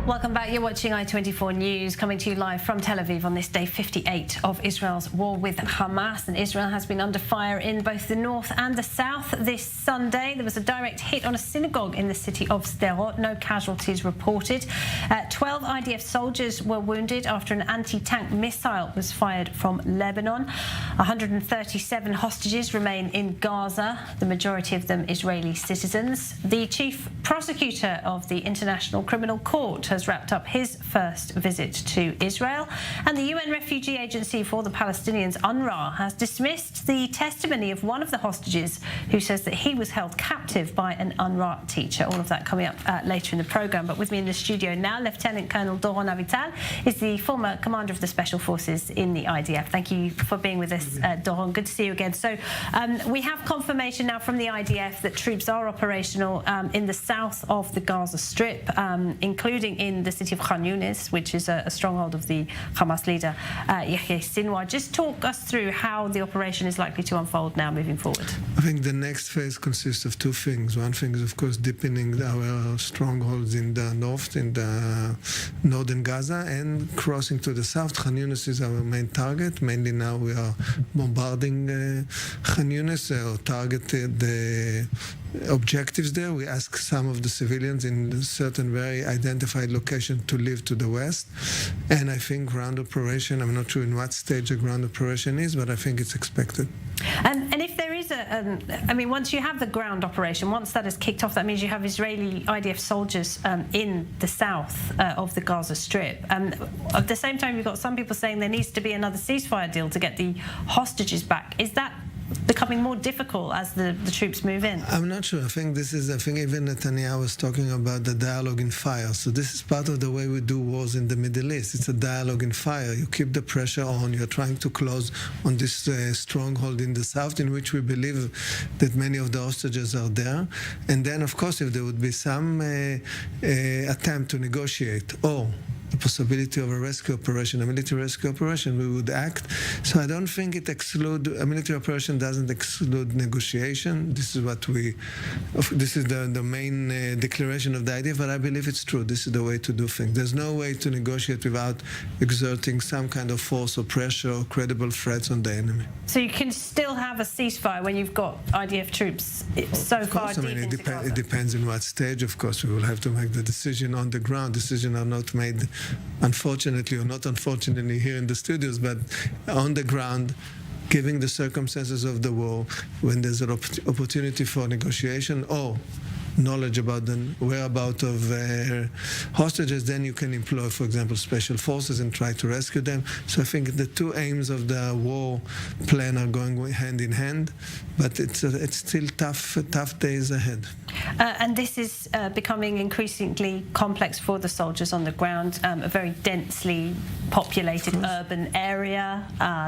Welcome back. You're watching I24 News, coming to you live from Tel Aviv on this day 58 of Israel's war with Hamas. And Israel has been under fire in both the north and the south this Sunday. There was a direct hit on a synagogue in the city of Sderot. No casualties reported. 12 IDF soldiers were wounded after an anti-tank missile was fired from Lebanon. 137 hostages remain in Gaza, the majority of them Israeli citizens. The chief prosecutor of the International Criminal Court has wrapped up his first visit to Israel, and the UN Refugee Agency for the Palestinians, UNRWA, has dismissed the testimony of one of the hostages who says that he was held captive by an UNRWA teacher. All of that coming up later in the programme. But with me in the studio now, Lieutenant Colonel Doron Avital is the former commander of the Special Forces in the IDF. Thank you for being with us, Doron. Good to see you again. So we have confirmation now from the IDF that troops are operational in the south of the Gaza Strip, including in the city of Khan Yunis, which is a stronghold of the Hamas leader, Yahya Sinwar. Just talk us through how the operation is likely to unfold now moving forward. I think the next phase consists of two things. One thing is, of course, deepening our strongholds in the north, in the northern Gaza, and crossing to the south. Khan Yunis is our main target. Mainly now we are bombarding Khan Yunis, or targeted objectives there. We ask some of the civilians in certain very identified location to leave to the west. And I think ground operation, I'm not sure in what stage the ground operation is, but I think it's expected. And if there is I mean, once you have the ground operation, once that is kicked off, that means you have Israeli IDF soldiers in the south of the Gaza Strip. At the same time, you've got some people saying there needs to be another ceasefire deal to get the hostages back. Is that becoming more difficult as the troops move in? I'm not sure. I think even Netanyahu was talking about the dialogue in fire. So this is part of the way we do wars in the Middle East. It's a dialogue in fire. You keep the pressure on. You're trying to close on this stronghold in the south, in which we believe that many of the hostages are there. And then, of course, if there would be some attempt to negotiate or the possibility of a rescue operation, a military rescue operation, we would act. So I don't think it a military operation doesn't exclude negotiation. This is the main declaration of the idea, but I believe it's true. This is the way to do things. There's no way to negotiate without exerting some kind of force or pressure or credible threats on the enemy. So you can still have a ceasefire when you've got IDF troops so far deep into Gaza? It depends on what stage, of course. We will have to make the decision on the ground. Decisions are not made, unfortunately or not unfortunately, here in the studios, but on the ground, given the circumstances of the war, when there's an opportunity for negotiation or knowledge about the whereabouts of hostages, then you can employ, for example, special forces and try to rescue them. So I think the two aims of the war plan are going hand in hand, but it's still tough days ahead. And this is becoming increasingly complex for the soldiers on the ground, a very densely populated urban area.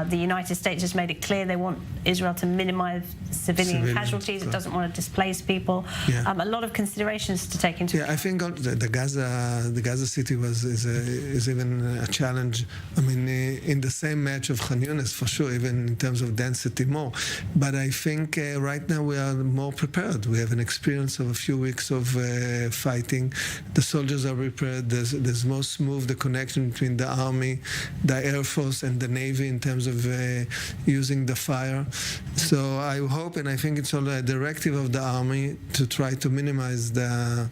The United States has made it clear they want Israel to minimize civilian casualties. It doesn't want to displace people. Yeah. A lot of considerations to take into account. I think the Gaza city is even a challenge. I mean, in the same match of Khan Yunis, for sure, even in terms of density more. But I think right now we are more prepared. We have an experience of a few weeks of fighting. The soldiers are prepared. There's more smooth the connection between the army, the air force, and the navy in terms of using the fire. So I hope, and I think it's all a directive of the army to try to minimize the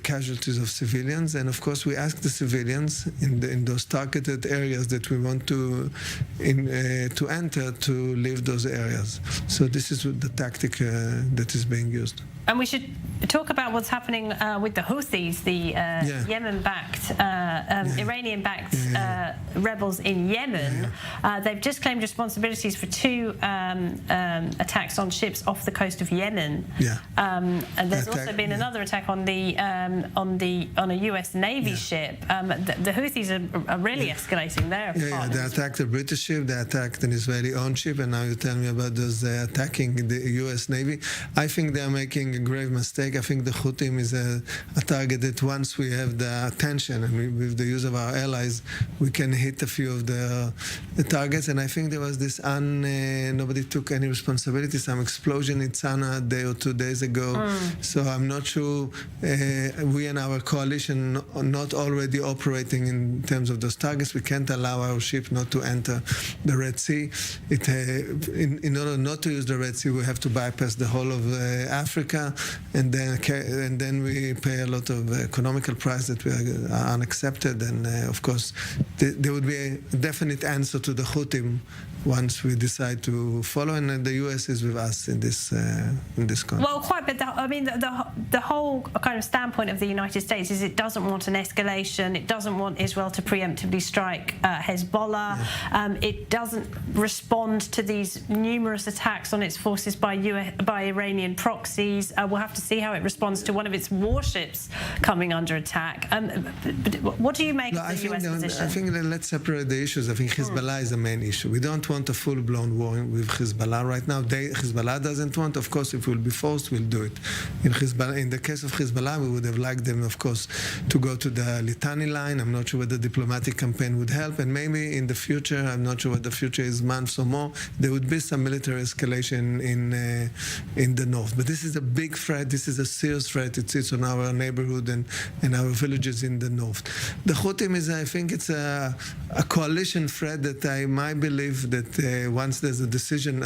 casualties of civilians. And of course, we ask the civilians in those targeted areas that we want to enter to leave those areas. So this is the tactic that is being used. And we should talk about what's happening with the Houthis, the Yemen-backed, Iranian-backed rebels in Yemen. They've just claimed responsibilities for two attacks on ships off the coast of Yemen. And there's also been another attack on a U.S. Navy ship. The Houthis are really escalating there. They attacked a British ship, they attacked an Israeli-owned ship, and now you tell me about those attacking the U.S. Navy. I think they are making a grave mistake. I think the Houthim is a target that once we have the attention and with the use of our allies, we can hit a few of the targets. And I think there was this nobody took any responsibility, some explosion in Sana'a a day or 2 days ago. So I'm not sure we and our coalition are not already operating in terms of those targets. We can't allow our ship not to enter the Red Sea. In order not to use the Red Sea, we have to bypass the whole of Africa, and then we pay a lot of economical price that are unaccepted. And of course, there would be a definite answer to the Houthim once we decide to follow, and the U.S. is with us in this conflict. Well, quite, but the whole kind of standpoint of the United States is it doesn't want an escalation. It doesn't want Israel to preemptively strike Hezbollah. Yeah. It doesn't respond to these numerous attacks on its forces by Iranian proxies. We'll have to see how it responds to one of its warships coming under attack. But what do you make of the U.S. position? I think that let's separate the issues. I think Hezbollah is the main issue. We don't want a full-blown war with Hezbollah right now. Hezbollah doesn't want. Of course, if we'll be forced, we'll do it. In the case of Hezbollah, we would have liked them, of course, to go to the Litani line. I'm not sure whether the diplomatic campaign would help, and maybe in the future, I'm not sure what the future is, months or more, there would be some military escalation in the north. But this is a big threat. This is a serious threat. It sits on our neighborhood and our villages in the north. The Houthim is, I think, it's a coalition threat that I might believe that once there's a decision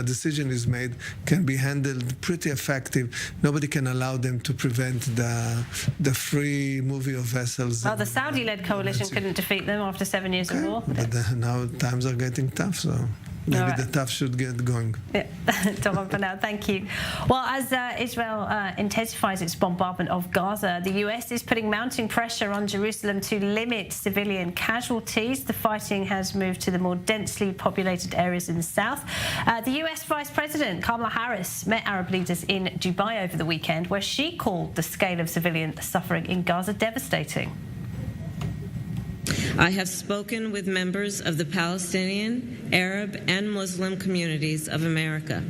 is made, can be handled pretty effective. Nobody can allow them to prevent the free moving of vessels. Well, the Saudi-led coalition couldn't defeat them after 7 years of war. But now times are getting tough, so maybe the tough should get going. Yeah. Tom, for now, thank you. Well, as Israel intensifies its bombardment of Gaza, the US is putting mounting pressure on Jerusalem to limit civilian casualties. The fighting has moved to the more densely populated areas in the south. The US Vice President Kamala Harris met Arab leaders in Dubai over the weekend, where she called the scale of civilian suffering in Gaza devastating. I have spoken with members of the Palestinian, Arab, and Muslim communities of America,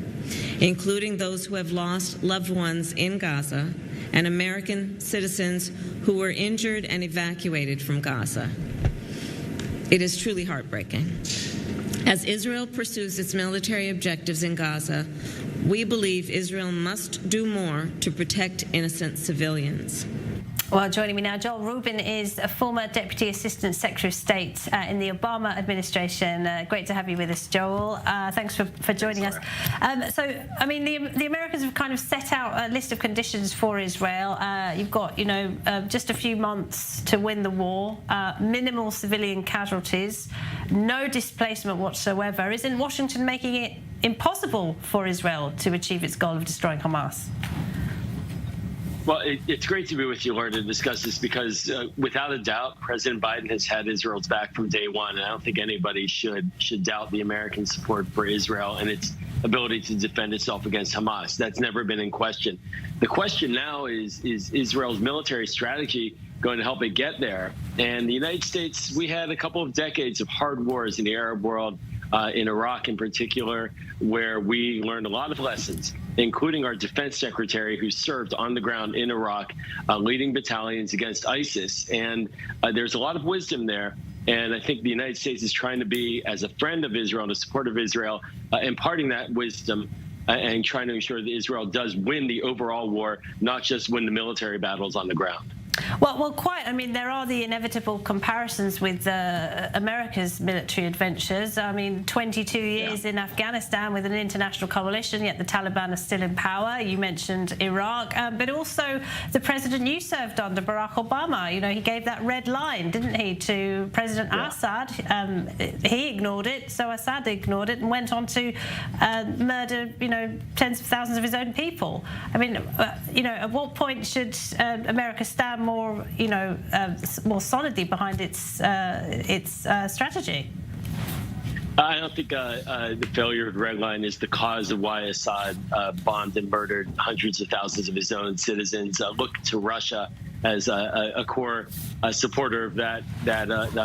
including those who have lost loved ones in Gaza and American citizens who were injured and evacuated from Gaza. It is truly heartbreaking. As Israel pursues its military objectives in Gaza, we believe Israel must do more to protect innocent civilians. Well, joining me now, Joel Rubin is a former Deputy Assistant Secretary of State in the Obama administration. Great to have you with us, Joel. Thanks for joining us. So, I mean, the Americans have kind of set out a list of conditions for Israel. You've got, just a few months to win the war, minimal civilian casualties, no displacement whatsoever. Isn't Washington making it impossible for Israel to achieve its goal of destroying Hamas? Well, it's great to be with you, Laura, to discuss this because, without a doubt, President Biden has had Israel's back from day one. And I don't think anybody should doubt the American support for Israel and its ability to defend itself against Hamas. That's never been in question. The question now is Israel's military strategy going to help it get there? And the United States, we had a couple of decades of hard wars in the Arab world, in Iraq in particular, where we learned a lot of lessons, including our defense secretary who served on the ground in Iraq, leading battalions against ISIS. And there's a lot of wisdom there. And I think the United States is trying to be, as a friend of Israel and a supporter of Israel, imparting that wisdom and trying to ensure that Israel does win the overall war, not just win the military battles on the ground. Well, quite. I mean, there are the inevitable comparisons with America's military adventures. I mean, 22 years in Afghanistan with an international coalition, yet the Taliban are still in power. You mentioned Iraq, but also the president you served under, Barack Obama. He gave that red line, didn't he, to President Assad? He ignored it, so Assad ignored it and went on to murder, tens of thousands of his own people. I mean, at what point should America stand more solidly behind its strategy? I don't think the failure of the Red Line is the cause of why Assad bombed and murdered hundreds of thousands of his own citizens. Look to Russia as a core supporter of that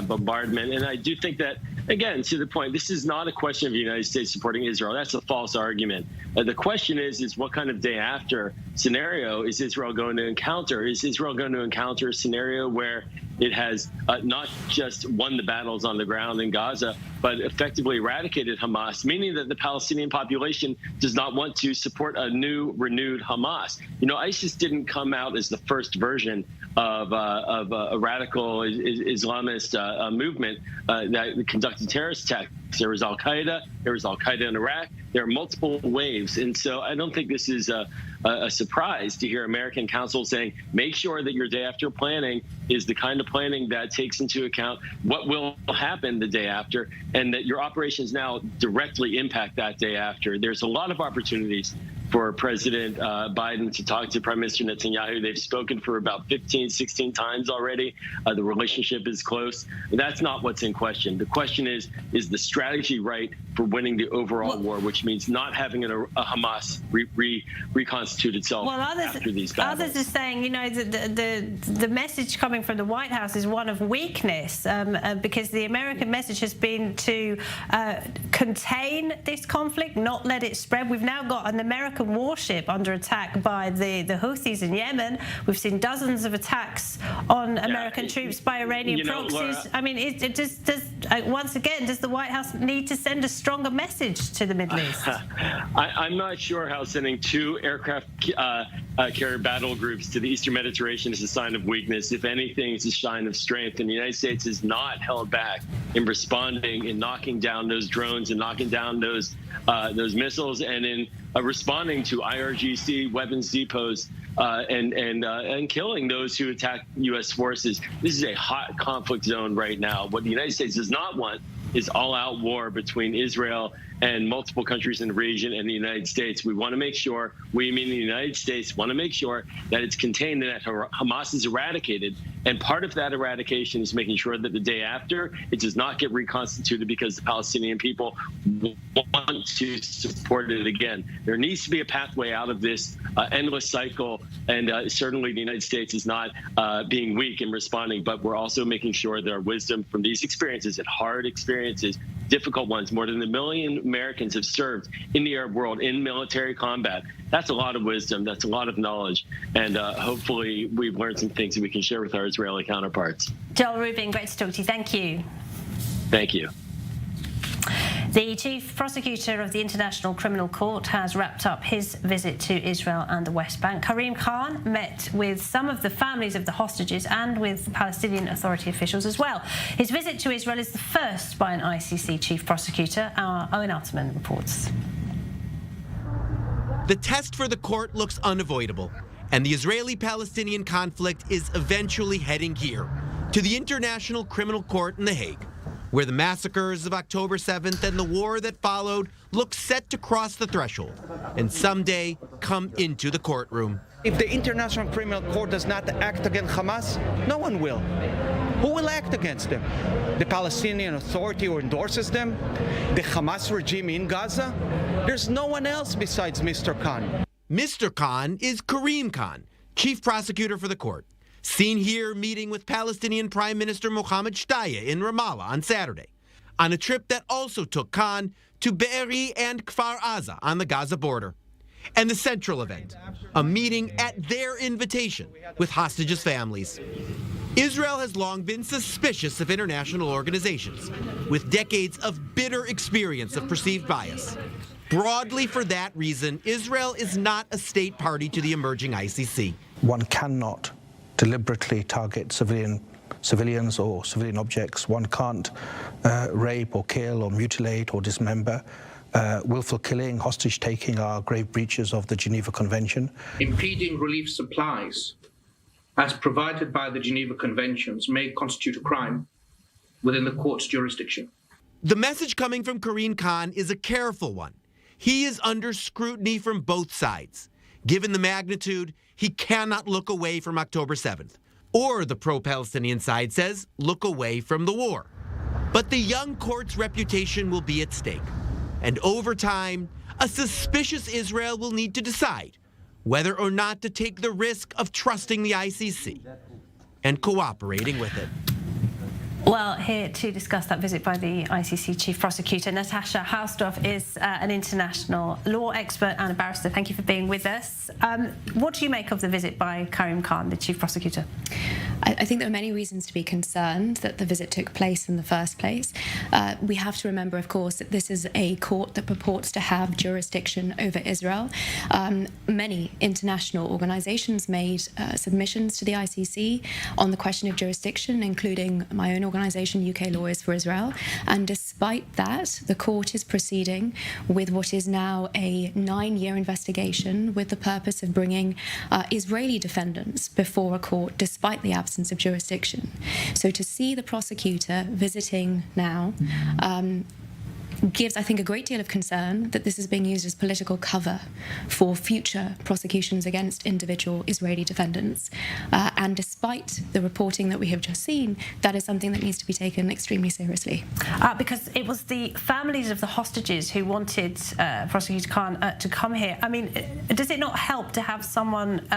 bombardment. And I do think that again, to the point, this is not a question of the United States supporting Israel. That's a false argument. The question is what kind of day after scenario is Israel going to encounter? Is Israel going to encounter a scenario where it has not just won the battles on the ground in Gaza, but effectively eradicated Hamas, meaning that the Palestinian population does not want to support a new, renewed Hamas? You know, ISIS didn't come out as the first version of a radical Islamist movement that conducted terrorist attacks. There was Al-Qaeda. There was Al-Qaeda in Iraq. There are multiple waves. And so I don't think this is a surprise to hear American counsel saying, make sure that your day after planning is the kind of planning that takes into account what will happen the day after, and that your operations now directly impact that day after. There's a lot of opportunities for President Biden to talk to Prime Minister Netanyahu. They've spoken for about 15, 16 times already. The relationship is close. That's not what's in question. The question is the strategy right for winning the overall war, which means not having a Hamas reconstitute itself after these battles. Others are saying, you know, the message coming from the White House is one of weakness, because the American message has been to contain this conflict, not let it spread. We've now got an American warship under attack by the Houthis in Yemen. We've seen dozens of attacks on American troops by Iranian proxies. Laura, I mean, once again, does the White House need to send a stronger message to the Middle East? I'm not sure how sending 2 aircraft carrier battle groups to the Eastern Mediterranean is a sign of weakness. If anything, it's a sign of strength. And the United States is not held back in responding, in knocking down those drones and knocking down those missiles, and in responding to IRGC weapons depots and killing those who attack U.S. forces. This is a hot conflict zone right now. What the United States does not want is all-out war between Israel and multiple countries in the region and the United States. We want to make sure, we mean the United States, want to make sure that it's contained and that Hamas is eradicated. And part of that eradication is making sure that the day after, it does not get reconstituted because the Palestinian people want to support it again. There needs to be a pathway out of this endless cycle. And certainly the United States is not being weak in responding, but we're also making sure there are wisdom from these experiences and hard experiences, difficult ones. More than 1 million Americans have served in the Arab world in military combat. That's a lot of wisdom. That's a lot of knowledge. And hopefully we've learned some things that we can share with our Israeli counterparts. Joel Rubin, great to talk to you. Thank you. Thank you. The chief prosecutor of the International Criminal Court has wrapped up his visit to Israel and the West Bank. Karim Khan met with some of the families of the hostages and with Palestinian Authority officials as well. His visit to Israel is the first by an ICC chief prosecutor. Our Owen Altman reports. The test for the court looks unavoidable, and the Israeli-Palestinian conflict is eventually heading here, to the International Criminal Court in The Hague, where the massacres of October 7th and the war that followed look set to cross the threshold and someday come into the courtroom. If the International Criminal Court does not act against Hamas, no one will. Who will act against them? The Palestinian Authority who endorses them? The Hamas regime in Gaza? There's no one else besides Mr. Khan. Mr. Khan is Karim Khan, chief prosecutor for the court, seen here meeting with Palestinian Prime Minister Mohammed Shtayyeh in Ramallah on Saturday, on a trip that also took Khan to Be'eri and Kfar Aza on the Gaza border. And the central event, a meeting at their invitation with hostages' families. Israel has long been suspicious of international organizations, with decades of bitter experience of perceived bias. Broadly for that reason, Israel is not a state party to the emerging ICC. One cannot deliberately target civilians or civilian objects. One can't rape or kill or mutilate or dismember. Willful killing, hostage-taking are grave breaches of the Geneva Convention. Impeding relief supplies, as provided by the Geneva Conventions, may constitute a crime within the court's jurisdiction. The message coming from Karim Khan is a careful one. He is under scrutiny from both sides. Given the magnitude, he cannot look away from October 7th. Or, the pro-Palestinian side says, look away from the war. But the young court's reputation will be at stake. And over time, a suspicious Israel will need to decide whether or not to take the risk of trusting the ICC and cooperating with it. Well, here to discuss that visit by the ICC Chief Prosecutor, Natasha Hausdorff is an international law expert and a barrister. Thank you for being with us. What do you make of the visit by Karim Khan, the Chief Prosecutor? I think there are many reasons to be concerned that the visit took place in the first place. We have to remember, of course, that this is a court that purports to have jurisdiction over Israel. Many international organizations made submissions to the ICC on the question of jurisdiction, including my own organisation, UK Lawyers for Israel. And despite that, the court is proceeding with what is now a 9-year investigation with the purpose of bringing Israeli defendants before a court, despite the absence of jurisdiction. So to see the prosecutor visiting now gives, I think, a great deal of concern that this is being used as political cover for future prosecutions against individual Israeli defendants. And despite the reporting that we have just seen, that is something that needs to be taken extremely seriously. Because it was the families of the hostages who wanted Prosecutor Khan to come here. I mean, does it not help to have someone,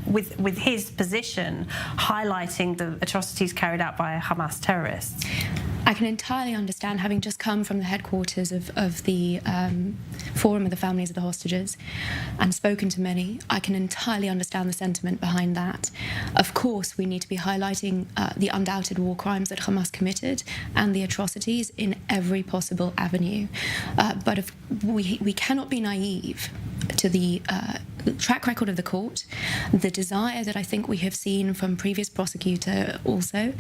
with his position highlighting the atrocities carried out by Hamas terrorists? I can entirely understand, having just come from the headquarters of the Forum of the Families of the Hostages and spoken to many, I can entirely understand the sentiment behind that. Of course, we need to be highlighting the undoubted war crimes that Hamas committed and the atrocities in every possible avenue. But if we cannot be naive to the track record of the court, the desire that I think we have seen from previous prosecutor also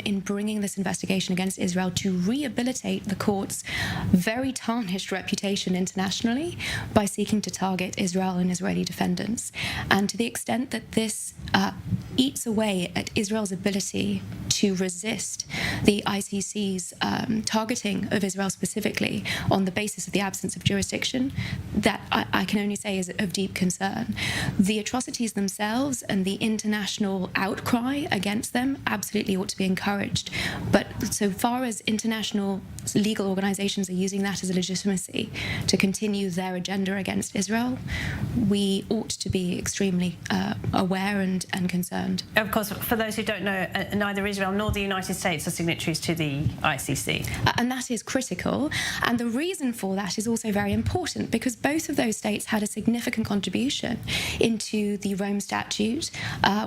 in bringing this investigation against Israel to rehabilitate the court's very tarnished reputation internationally by seeking to target Israel and Israeli defendants. And to the extent that this eats away at Israel's ability to resist the ICC's targeting of Israel specifically on the basis of the absence of jurisdiction, that I can only say is of deep concern. The atrocities themselves and the international outcry against them absolutely ought to be encouraged. But so far as international legal organizations are using that as a legitimacy to continue their agenda against Israel, we ought to be extremely aware and concerned. Of course, for those who don't know, neither Israel nor the United States are signatories to the ICC. And that is critical. And the reason for that is also very important, because both of those states had a significant contribution into the Rome Statute,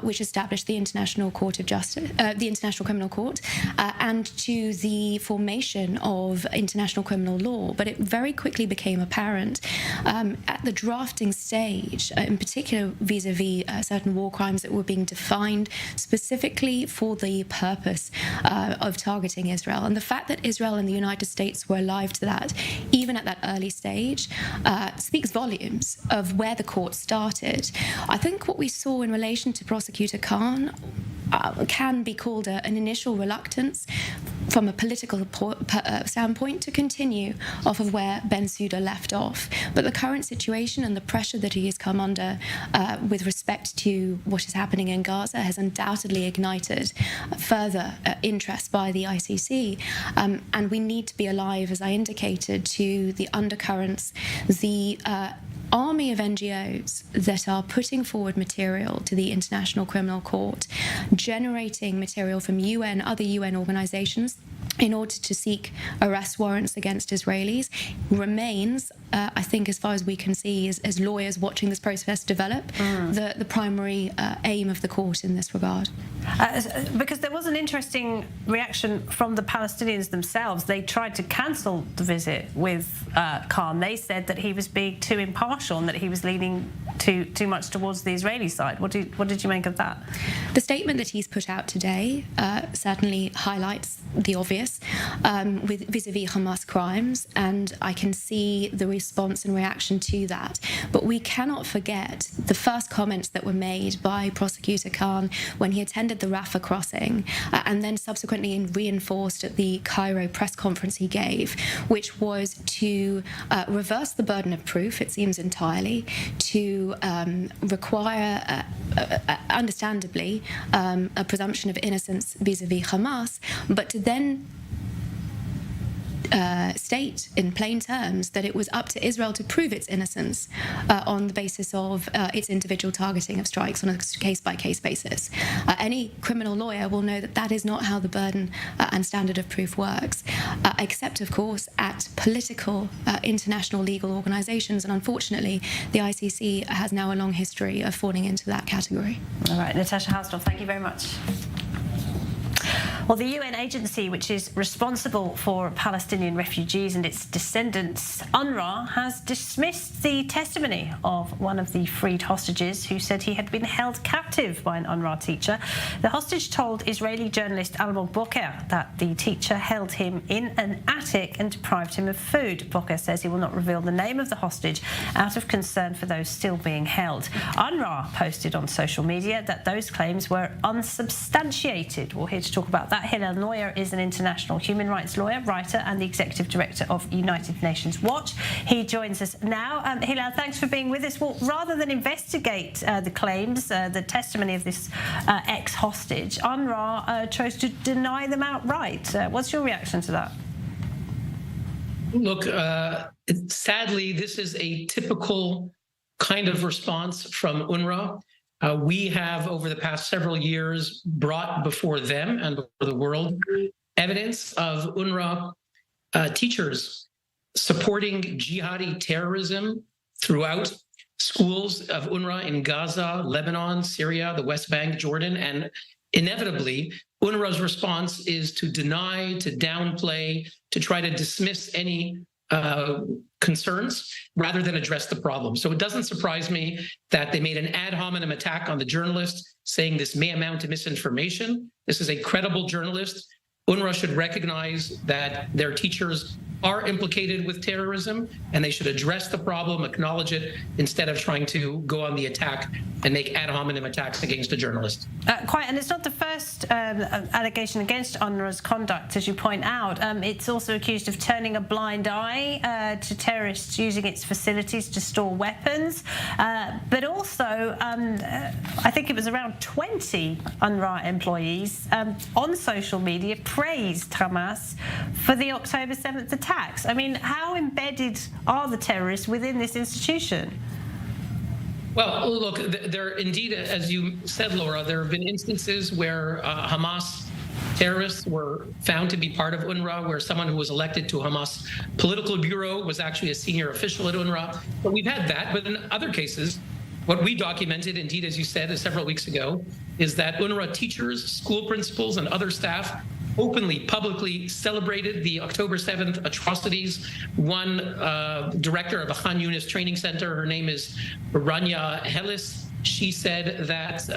which established the International Court of Justice, the International Criminal Court, and to the formation of international criminal law. But it very quickly became apparent at the drafting stage, in particular vis-a-vis certain war crimes that were being defined specifically for the purpose of targeting Israel. And the fact that Israel and the United States were alive to that, even at that early stage, speaks volumes of where the court started. I think what we saw in relation to Prosecutor Khan can be called an initial reluctance from a political standpoint to continue off of where Bensouda left off. But the current situation and the pressure that he has come under with respect to what is happening in Gaza has undoubtedly ignited further interest by the ICC. And we need to be alive, as I indicated, to the undercurrents, the army of NGOs that are putting forward material to the International Criminal Court, generating material from other UN organizations in order to seek arrest warrants against Israelis, remains, I think, as far as we can see, as lawyers watching this process develop, the primary aim of the court in this regard. Because there was an interesting reaction from the Palestinians themselves. They tried to cancel the visit with Khan. They said that he was being too impartial and that he was leaning too much towards the Israeli side. What did you make of that? The statement that he's put out today certainly highlights the obvious with vis-a-vis Hamas crimes, and I can see the response and reaction to that. But we cannot forget the first comments that were made by Prosecutor Khan when he attended the Rafah crossing, and then subsequently reinforced at the Cairo press conference he gave, which was to reverse the burden of proof, it seems entirely, to require, understandably, a presumption of innocence vis-a-vis Hamas, but to then state in plain terms that it was up to Israel to prove its innocence on the basis of its individual targeting of strikes on a case-by-case basis. Any criminal lawyer will know that that is not how the burden and standard of proof works, except, of course, at political international legal organisations. And unfortunately, the ICC has now a long history of falling into that category. All right, Natasha Hausdorff, thank you very much. Well, the UN agency, which is responsible for Palestinian refugees and its descendants, UNRWA, has dismissed the testimony of one of the freed hostages who said he had been held captive by an UNRWA teacher. The hostage told Israeli journalist Almog Boker that the teacher held him in an attic and deprived him of food. Boker says he will not reveal the name of the hostage out of concern for those still being held. UNRWA posted on social media that those claims were unsubstantiated. We're here to talk about that. Hillel Neuer is an international human rights lawyer, writer, and the executive director of United Nations Watch. He joins us now. Hillel, thanks for being with us. Well, rather than investigate the claims, the testimony of this ex-hostage, UNRWA chose to deny them outright. What's your reaction to that? Look, sadly, this is a typical kind of response from UNRWA. We have, over the past several years, brought before them and before the world evidence of UNRWA teachers supporting jihadi terrorism throughout schools of UNRWA in Gaza, Lebanon, Syria, the West Bank, Jordan, and inevitably, UNRWA's response is to deny, to downplay, to try to dismiss any concerns rather than address the problem. So it doesn't surprise me that they made an ad hominem attack on the journalist, saying this may amount to misinformation. This is a credible journalist. UNRWA should recognize that their teachers are implicated with terrorism, and they should address the problem, acknowledge it, instead of trying to go on the attack and make ad hominem attacks against a journalist. Quite, and it's not the first allegation against UNRWA's conduct, as you point out. It's also accused of turning a blind eye to terrorists using its facilities to store weapons. But also, I think it was around 20 UNRWA employees on social media praised Hamas for the October 7th attacks. I mean, how embedded are the terrorists within this institution? Well, look, there indeed, as you said, Laura, there have been instances where Hamas terrorists were found to be part of UNRWA, where someone who was elected to Hamas political bureau was actually a senior official at UNRWA. But we've had that. But in other cases, what we documented, indeed, as you said, several weeks ago, is that UNRWA teachers, school principals, and other staff openly, publicly celebrated the October 7th atrocities. One director of a Khan Yunis training center, her name is Rania Helis, she said that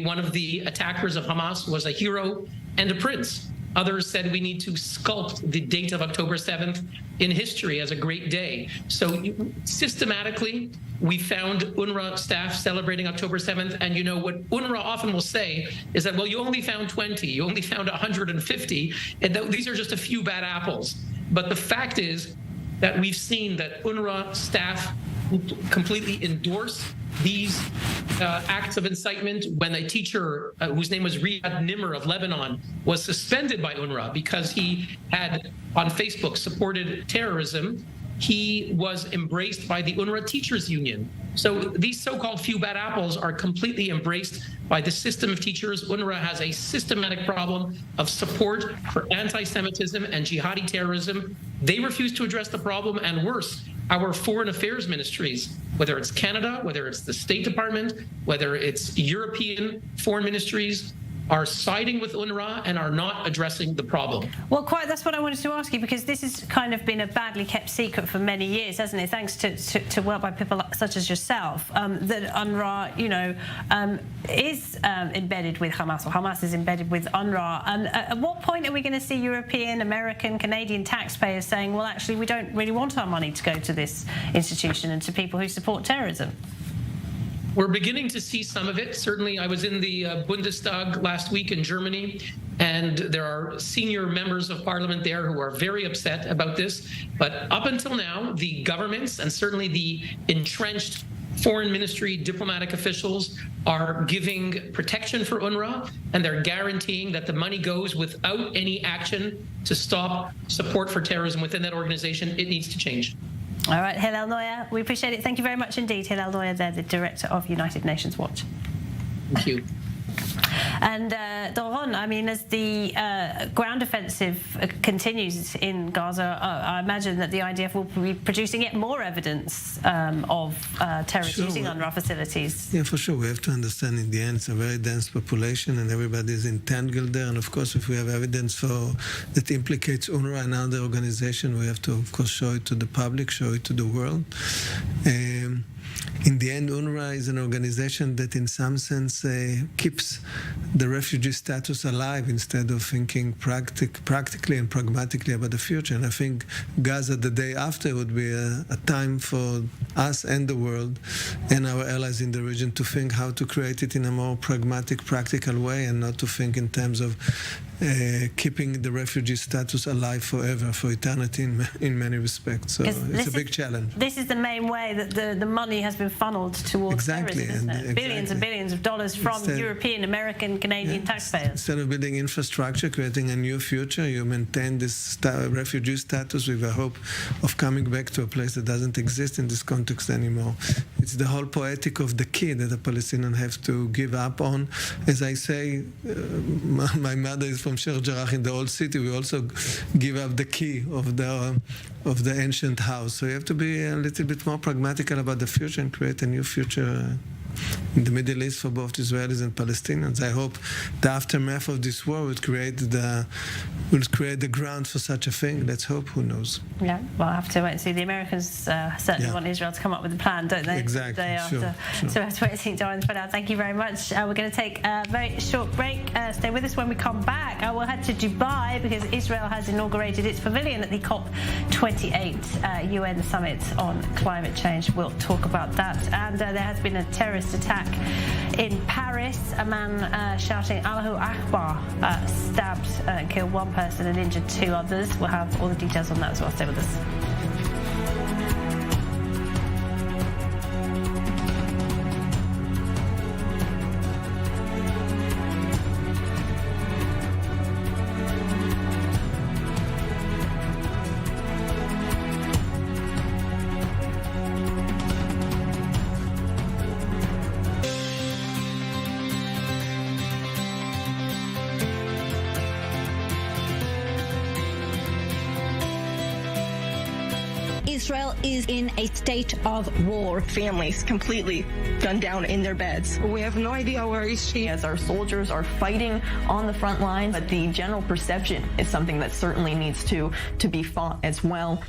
one of the attackers of Hamas was a hero and a prince. Others said we need to sculpt the date of October 7th in history as a great day. So systematically, we found UNRWA staff celebrating October 7th. And you know what UNRWA often will say is that, well, you only found 20, you only found 150, and these are just a few bad apples. But the fact is that we've seen that UNRWA staff completely endorse these acts of incitement. When a teacher whose name was Riyad Nimr of Lebanon was suspended by UNRWA because he had on Facebook supported terrorism, he was embraced by the UNRWA Teachers Union. So these so-called few bad apples are completely embraced by the system of teachers. UNRWA has a systematic problem of support for anti-Semitism and jihadi terrorism. They refuse to address the problem, and worse, our foreign affairs ministries, whether it's Canada, whether it's the State Department, whether it's European foreign ministries, are siding with UNRWA and are not addressing the problem. Well, quite, that's what I wanted to ask you, because this has kind of been a badly kept secret for many years, hasn't it? Thanks to work by people such as yourself, that UNRWA, is embedded with Hamas, or Hamas is embedded with UNRWA. And at what point are we going to see European, American, Canadian taxpayers saying, well, actually, we don't really want our money to go to this institution and to people who support terrorism? We're beginning to see some of it. Certainly, I was in the Bundestag last week in Germany, and there are senior members of parliament there who are very upset about this. But up until now, the governments and certainly the entrenched foreign ministry diplomatic officials are giving protection for UNRWA, and they're guaranteeing that the money goes without any action to stop support for terrorism within that organization. It needs to change. All right, Hillel Neuer, we appreciate it. Thank you very much indeed. Hillel Neuer there, the director of United Nations Watch. Thank you. And Doron, I mean, as the ground offensive continues in Gaza, I imagine that the IDF will be producing yet more evidence of terrorists using UNRWA facilities. Yeah, for sure. We have to understand in the end it's a very dense population and everybody is entangled there. And of course, if we have evidence that implicates UNRWA and other organizations, we have to, of course, show it to the public, show it to the world. In the end, UNRWA is an organization that in some sense keeps the refugee status alive instead of thinking practically and pragmatically about the future. And I think Gaza the day after would be a time for us and the world and our allies in the region to think how to create it in a more pragmatic, practical way and not to think in terms of keeping the refugee status alive forever, for eternity in many respects. So it's a big challenge. This is the main way that the money has been funneled towards terrorism, isn't it? Exactly. Billions and billions of dollars from European, American, Canadian taxpayers. Instead of building infrastructure, creating a new future, you maintain this refugee status with a hope of coming back to a place that doesn't exist in this context anymore. It's the whole poetic of the key that the Palestinians have to give up on. As I say, my mother is from Sheikh Jarrah in the old city. We also give up the key of the ancient house. So you have to be a little bit more pragmatical about the future and create a new future in the Middle East for both Israelis and Palestinians. I hope the aftermath of this war will create the ground for such a thing. Let's hope. Who knows? Yeah, we'll have to wait and see. The Americans certainly want Israel to come up with a plan, don't they? Exactly. The day after. Sure. So we have to wait and see. Doron, for now, thank you very much. We're going to take a very short break. Stay with us. When we come back, I will head to Dubai because Israel has inaugurated its pavilion at the COP28 UN Summit on climate change. We'll talk about that. And there has been a terrorist attack in Paris. A man shouting Allahu Akbar stabbed and killed one person and injured two others. We'll have all the details on that as well. Stay with us. Israel is in a state of war. Families completely gunned down in their beds. We have no idea where is she. As our soldiers are fighting on the front line, but the general perception is something that certainly needs to be fought as well.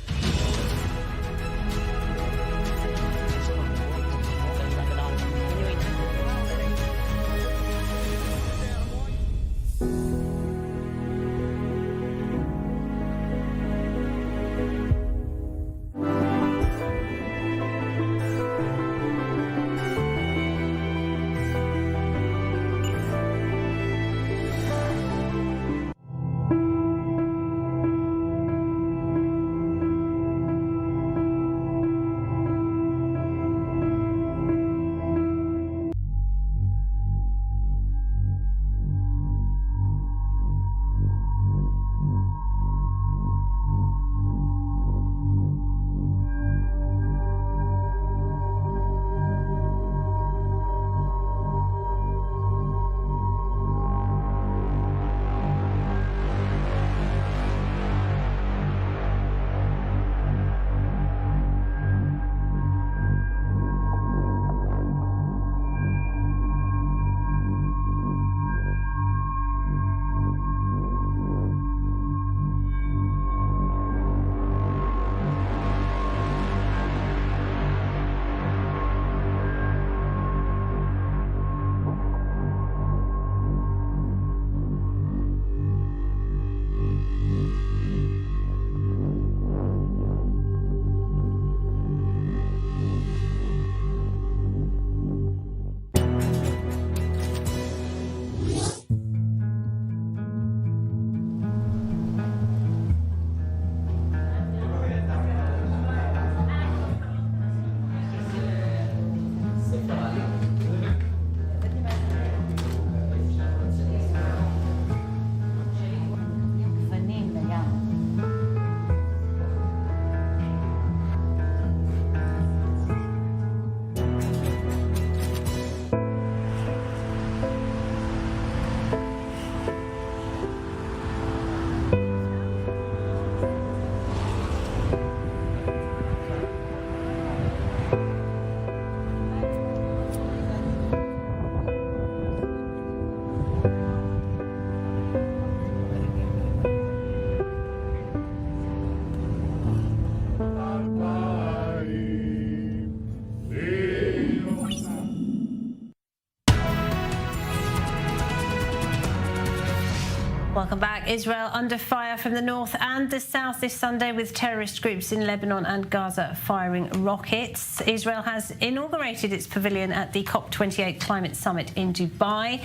Welcome back. Israel under fire from the north and the south this Sunday, with terrorist groups in Lebanon and Gaza firing rockets. Israel has inaugurated its pavilion at the COP28 climate summit in Dubai,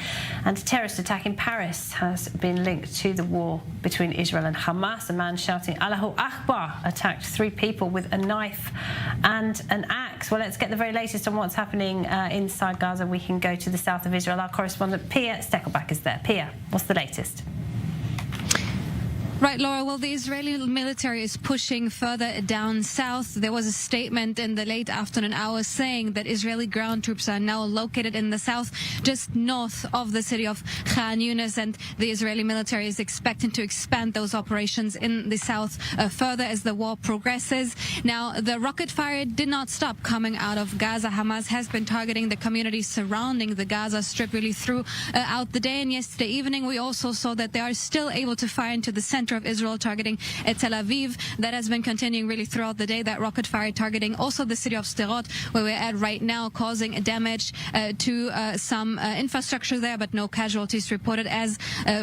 and a terrorist attack in Paris has been linked to the war between Israel and Hamas. A man shouting Allahu Akbar attacked 3 people with a knife and an axe. Well, let's get the very latest on what's happening inside Gaza. We can go to the south of Israel. Our correspondent Pia Steckelbach is there. Pia, what's the latest? Right, Laura. Well, the Israeli military is pushing further down south. There was a statement in the late afternoon hours saying that Israeli ground troops are now located in the south, just north of the city of Khan Yunis, and the Israeli military is expecting to expand those operations in the south further as the war progresses. Now, the rocket fire did not stop coming out of Gaza. Hamas has been targeting the communities surrounding the Gaza Strip really throughout the day, and yesterday evening we also saw that they are still able to fire into the center of Israel, targeting Tel Aviv. That has been continuing really throughout the day, that rocket fire targeting also the city of Sderot, where we're at right now, causing damage to some infrastructure there, but no casualties reported, as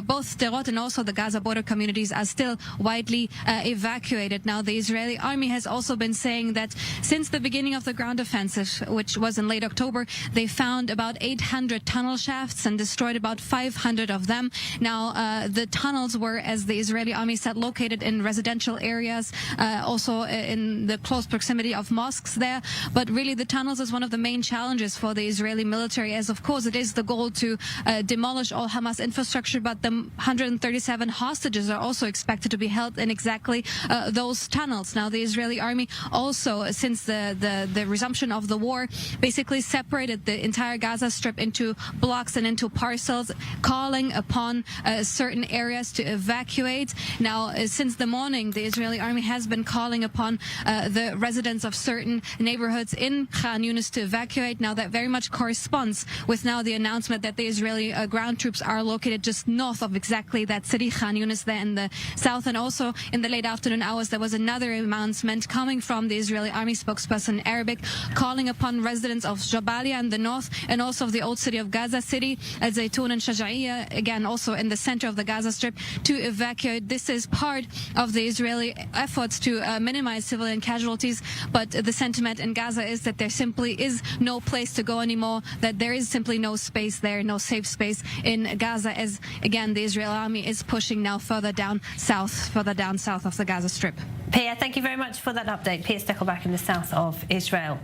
both Sderot and also the Gaza border communities are still widely evacuated. Now, the Israeli army has also been saying that since the beginning of the ground offensive, which was in late October, they found about 800 tunnel shafts and destroyed about 500 of them. Now, the tunnels were, as the Israeli army said, located in residential areas, also in the close proximity of mosques there. But really, the tunnels is one of the main challenges for the Israeli military, as of course it is the goal to demolish all Hamas infrastructure, but the 137 hostages are also expected to be held in exactly those tunnels. Now, the Israeli army also, since the resumption of the war, basically separated the entire Gaza Strip into blocks and into parcels, calling upon certain areas to evacuate. Now, since the morning, the Israeli army has been calling upon the residents of certain neighborhoods in Khan Yunis to evacuate. Now, that very much corresponds with now the announcement that the Israeli ground troops are located just north of exactly that city, Khan Yunis, there in the south. And also in the late afternoon hours, there was another announcement coming from the Israeli army spokesperson in Arabic, calling upon residents of Jabalia in the north and also of the old city of Gaza City, Zaytun and Shaja'iyya, again also in the center of the Gaza Strip, to evacuate. This is part of the Israeli efforts to minimize civilian casualties, but the sentiment in Gaza is that there simply is no place to go anymore, that there is simply no space there, no safe space in Gaza, as again the Israeli army is pushing now further down south of the Gaza Strip. Pia, thank you very much for that update. Pia Steckelbach in the south of Israel.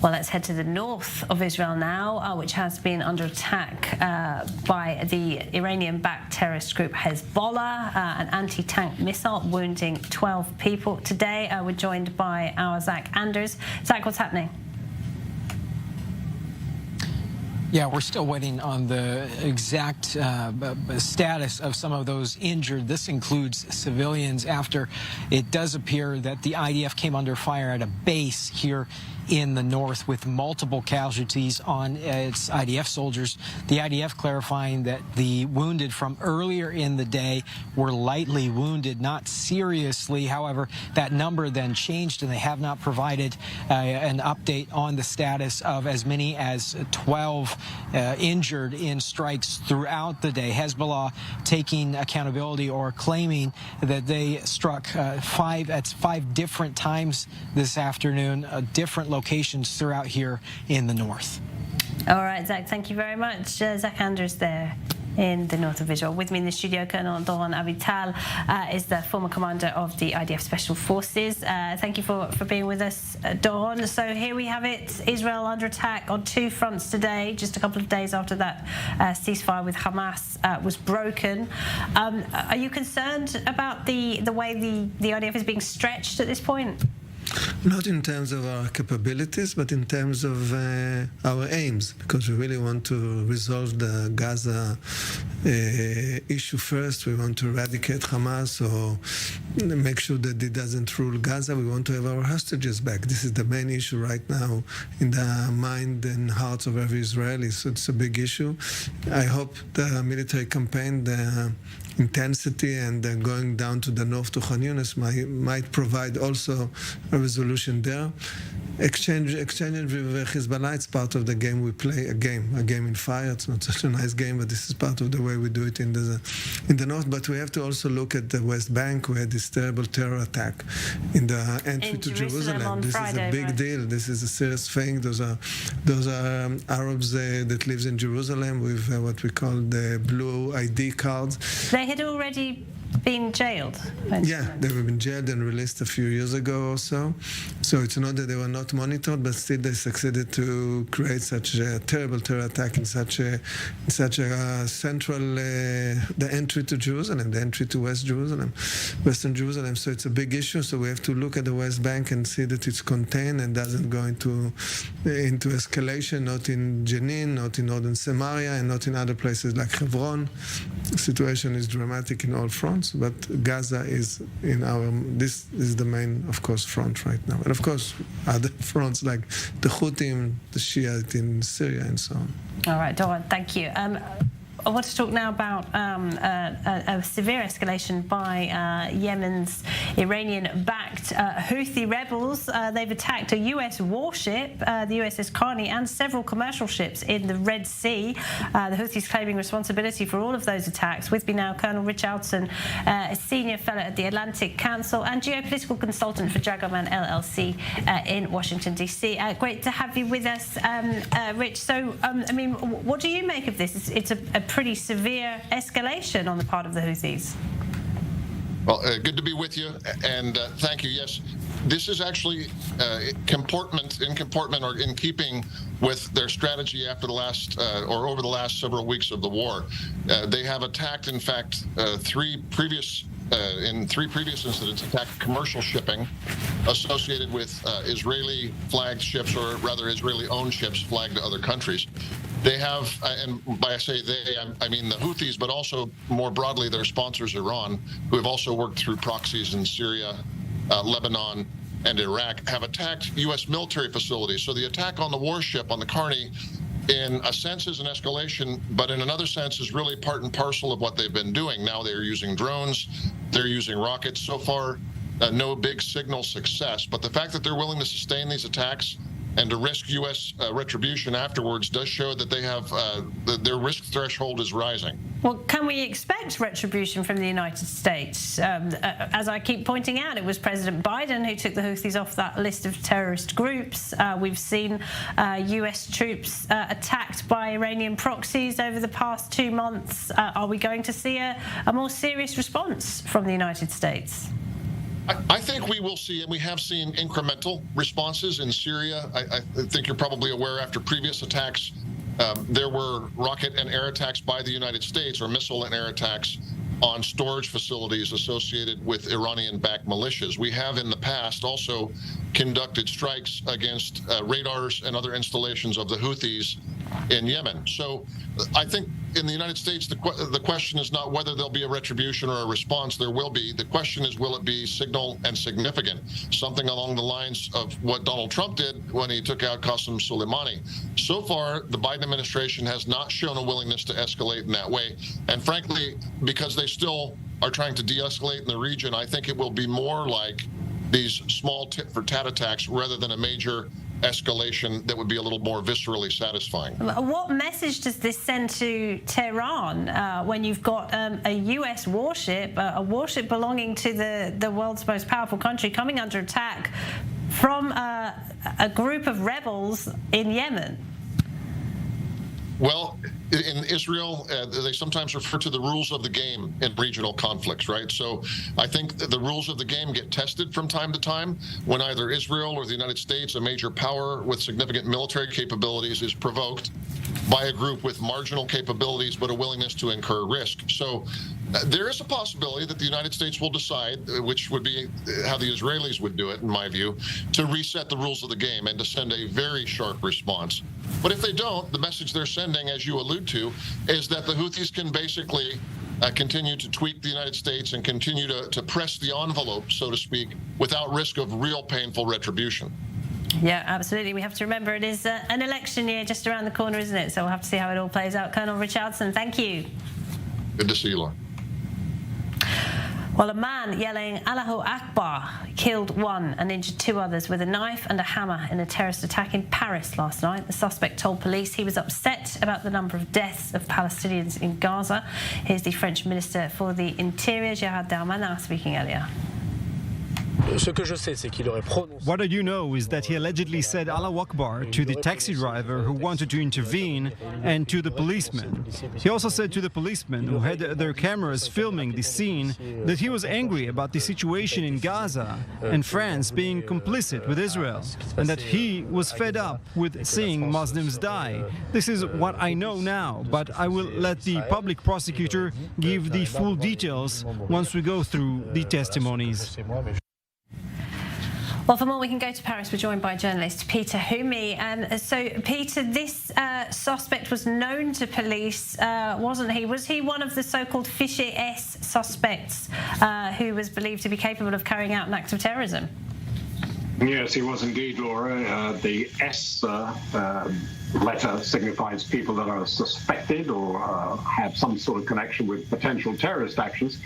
Well, let's head to the north of Israel now, which has been under attack by the Iranian-backed terrorist group Hezbollah, an anti-tank missile wounding 12 people. Today, we're joined by our Zach Anders. Zach, what's happening? Yeah, we're still waiting on the exact status of some of those injured. This includes civilians, after it does appear that the IDF came under fire at a base here in the north with multiple casualties on its IDF soldiers. The IDF clarifying that the wounded from earlier in the day were lightly wounded, not seriously. However, that number then changed, and they have not provided an update on the status of as many as 12 injured in strikes throughout the day. Hezbollah taking accountability, or claiming that they struck five different times this afternoon, different locations throughout here in the north. All right, Zach, thank you very much. Zach Anders there in the north of Israel. With me in the studio, Colonel Doron Avital is the former commander of the IDF Special Forces. Thank you for being with us, Doron. So here we have it, Israel under attack on 2 fronts today, just a couple of days after that ceasefire with Hamas was broken. Are you concerned about the way the IDF is being stretched at this point? Not in terms of our capabilities, but in terms of our aims, because we really want to resolve the Gaza issue first. We want to eradicate Hamas, or make sure that it doesn't rule Gaza. We want to have our hostages back. This is the main issue right now in the mind and hearts of every Israeli, so it's a big issue. I hope the military campaign, the intensity and going down to the north to Khan Yunis might provide also a resolution solution there. Exchange with Hezbollah, it's part of the game. We play a game in fire. It's not such a nice game, but this is part of the way we do it in the north. But we have to also look at the West Bank. We had this terrible terror attack in the entry to Jerusalem. This Friday, is a big deal. This is a serious thing. Those are Arabs that lives in Jerusalem with what we call the blue ID cards. They had already been jailed. Yeah, they were been jailed and released a few years ago or so. So it's not that they were not monitored, but still they succeeded to create such a terrible terror attack in such a central, the entry to Jerusalem, the entry to Western Jerusalem. So it's a big issue. So we have to look at the West Bank and see that it's contained and doesn't go into escalation, not in Jenin, not in northern Samaria, and not in other places like Hebron. The situation is dramatic in all fronts. But Gaza is this is the main, of course, front right now. And of course, other fronts like the Houthis, the Shiite in Syria, and so on. All right, Doron, thank you. I want to talk now about a severe escalation by Yemen's Iranian-backed Houthi rebels. They've attacked a U.S. warship, the USS Carney, and several commercial ships in the Red Sea. The Houthis claiming responsibility for all of those attacks. With me now, Colonel Richardson, a senior fellow at the Atlantic Council and geopolitical consultant for Dragoman LLC in Washington, D.C. Great to have you with us, Rich. So, I mean, what do you make of this? It's a pretty severe escalation on the part of the Houthis. Well, good to be with you, and thank you. Yes, this is actually in keeping with their strategy after the last or over the last several weeks of the war. They have attacked, in fact, in three previous incidents, attacked commercial shipping associated with Israeli-flagged ships, or rather Israeli-owned ships flagged to other countries. They have, and by I say they, I mean the Houthis, but also more broadly their sponsors, Iran, who have also worked through proxies in Syria, Lebanon, and Iraq, have attacked U.S. military facilities. So the attack on the warship, on the Carney, in a sense is an escalation, but in another sense is really part and parcel of what they've been doing. Now they're using drones, they're using rockets. So far, no big signal success, but the fact that they're willing to sustain these attacks and to risk U.S. retribution afterwards does show that they have their risk threshold is rising. Well, can we expect retribution from the United States? As I keep pointing out, it was President Biden who took the Houthis off that list of terrorist groups. We've seen U.S. troops attacked by Iranian proxies over the past 2 months. Are we going to see a more serious response from the United States? I think we will see, and we have seen incremental responses in Syria. I think you're probably aware after previous attacks, there were rocket and air attacks by the United States, or missile and air attacks on storage facilities associated with Iranian-backed militias. We have in the past also conducted strikes against radars and other installations of the Houthis in Yemen. So I think in the United States, the question is not whether there'll be a retribution or a response. There will be. The question is, will it be signal and significant? Something along the lines of what Donald Trump did when he took out Qasem Soleimani. So far, the Biden administration has not shown a willingness to escalate in that way. And frankly, because they still are trying to de-escalate in the region, I think it will be more like these small tit-for-tat attacks rather than a major escalation that would be a little more viscerally satisfying. What message does this send to Tehran when you've got a U.S. warship, a warship belonging to the world's most powerful country, coming under attack from a group of rebels in Yemen? Well, in Israel, they sometimes refer to the rules of the game in regional conflicts, right? So I think the rules of the game get tested from time to time when either Israel or the United States, a major power with significant military capabilities, is provoked by a group with marginal capabilities but a willingness to incur risk. So there is a possibility that the United States will decide, which would be how the Israelis would do it, in my view, to reset the rules of the game and to send a very sharp response. But if they don't, the message they're sending, as you allude to, is that the Houthis can basically continue to tweak the United States and continue to press the envelope, so to speak, without risk of real painful retribution. Yeah, absolutely. We have to remember it is an election year just around the corner, isn't it? So we'll have to see how it all plays out. Colonel Richardson, thank you. Good to see you, Laura. Well, a man yelling Allahu Akbar killed one and injured two others with a knife and a hammer in a terrorist attack in Paris last night. The suspect told police he was upset about the number of deaths of Palestinians in Gaza. Here's the French Minister for the Interior, Gérald Darmanin, speaking earlier. What I do know is that he allegedly said Allahu Akbar to the taxi driver who wanted to intervene and to the policeman. He also said to the policemen who had their cameras filming the scene that he was angry about the situation in Gaza and France being complicit with Israel, and that he was fed up with seeing Muslims die. This is what I know now, but I will let the public prosecutor give the full details once we go through the testimonies. Well, for more, we can go to Paris. We're joined by journalist Peter Humi. So, Peter, this suspect was known to police, wasn't he? Was he one of the so-called Fichier S suspects who was believed to be capable of carrying out an act of terrorism? Yes, he was indeed, Laura. The S letter signifies people that are suspected or have some sort of connection with potential terrorist actions.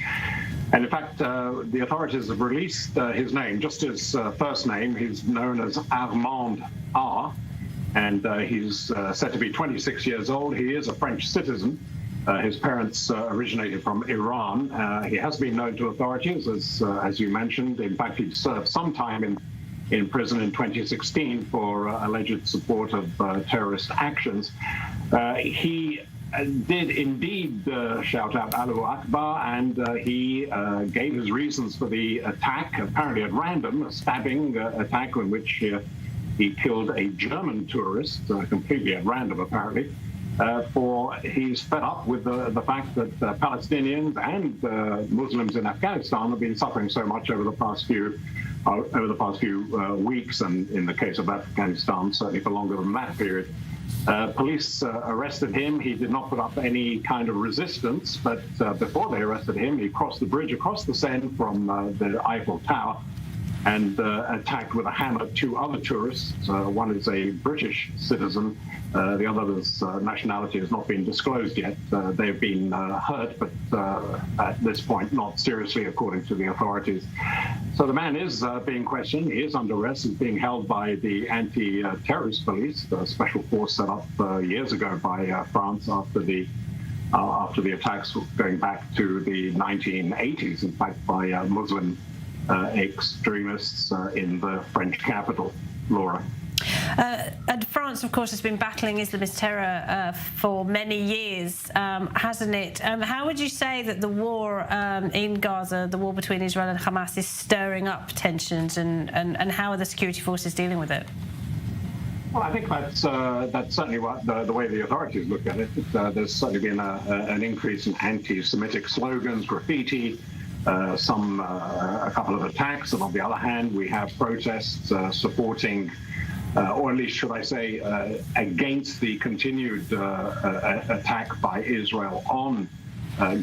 And in fact, the authorities have released his name, just his first name. He's known as Armand R. And he's said to be 26 years old. He is a French citizen. His parents originated from Iran. He has been known to authorities, as you mentioned. In fact, he served some time in prison in 2016 for alleged support of terrorist actions. He did indeed shout out Allahu Akbar, and he gave his reasons for the attack, apparently at random, a stabbing attack in which he killed a German tourist, completely at random apparently. He's fed up with the fact that Palestinians and Muslims in Afghanistan have been suffering so much over the past few weeks, and in the case of Afghanistan, certainly for longer than that period. Police arrested him. He did not put up any kind of resistance, but before they arrested him, he crossed the bridge across the Seine from the Eiffel Tower and attacked with a hammer two other tourists. One is a British citizen. The other's nationality has not been disclosed yet. They've been hurt, but at this point, not seriously, according to the authorities. So the man is being questioned. He is under arrest. He's being held by the anti-terrorist police, the special force set up years ago by France after the attacks going back to the 1980s, in fact, by Muslim extremists in the French capital, Laura. And France, of course, has been battling Islamist terror for many years, hasn't it? How would you say that the war in Gaza, the war between Israel and Hamas, is stirring up tensions, and how are the security forces dealing with it? Well, I think that's certainly what the way the authorities look at it. There's certainly been an increase in anti-Semitic slogans, graffiti, a couple of attacks, and on the other hand, we have protests supporting, or at least should I say, against the continued attack by Israel on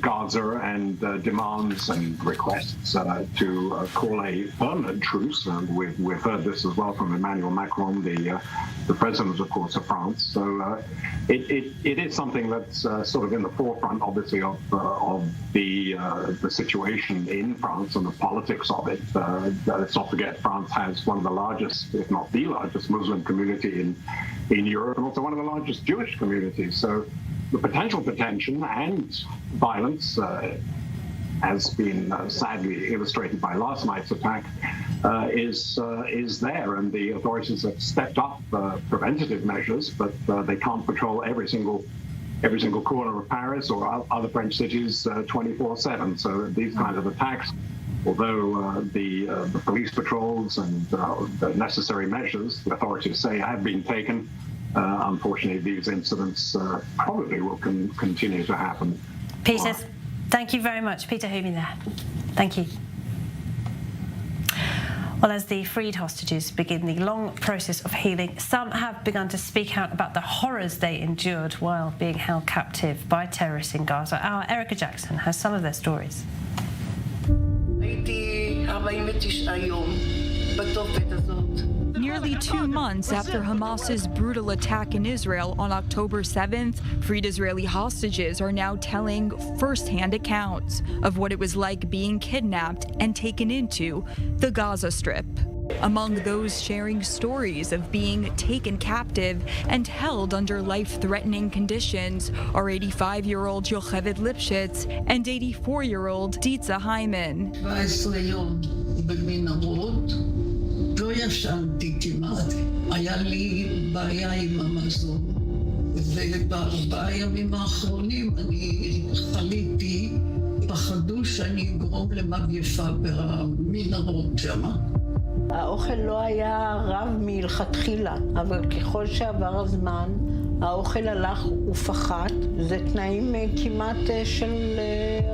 Gaza, and demands and requests to call a permanent truce. And we've heard this as well from Emmanuel Macron, the president, of course, of France. So it is something that's sort of in the forefront, obviously, of the situation in France and the politics of it. Let's not forget, France has one of the largest, if not the largest, Muslim community in Europe, and also one of the largest Jewish communities. So the potential for tension and violence, has been sadly illustrated by last night's attack, is there, and the authorities have stepped up preventative measures, but they can't patrol every single corner of Paris or other French cities 24/7. So these kinds of attacks, although the police patrols and the necessary measures, the authorities say, have been taken, unfortunately, these incidents probably will continue to happen. Peter, thank you very much. Peter Humi there. Thank you. Well, as the freed hostages begin the long process of healing, some have begun to speak out about the horrors they endured while being held captive by terrorists in Gaza. Our Erica Jackson has some of their stories. Nearly Nearly 2 months after Hamas's brutal attack in Israel on October 7th, freed Israeli hostages are now telling first-hand accounts of what it was like being kidnapped and taken into the Gaza Strip. Among those sharing stories of being taken captive and held under life-threatening conditions are 85-year-old Yocheved Lipschitz and 84-year-old Ditza Hyman. 17 יום במנהרות, לא ישנתי כמעט, היה לי בעיה עם המזון, וב4 ימים האחרונים אני חליתי, פחדו שאני אגרום למגפה במנהרות שם. האוכל לא היה רב מלכתחילה, אבל ככל שעבר הזמן, האוכל הלך ופחת. זה תנאים כמעט של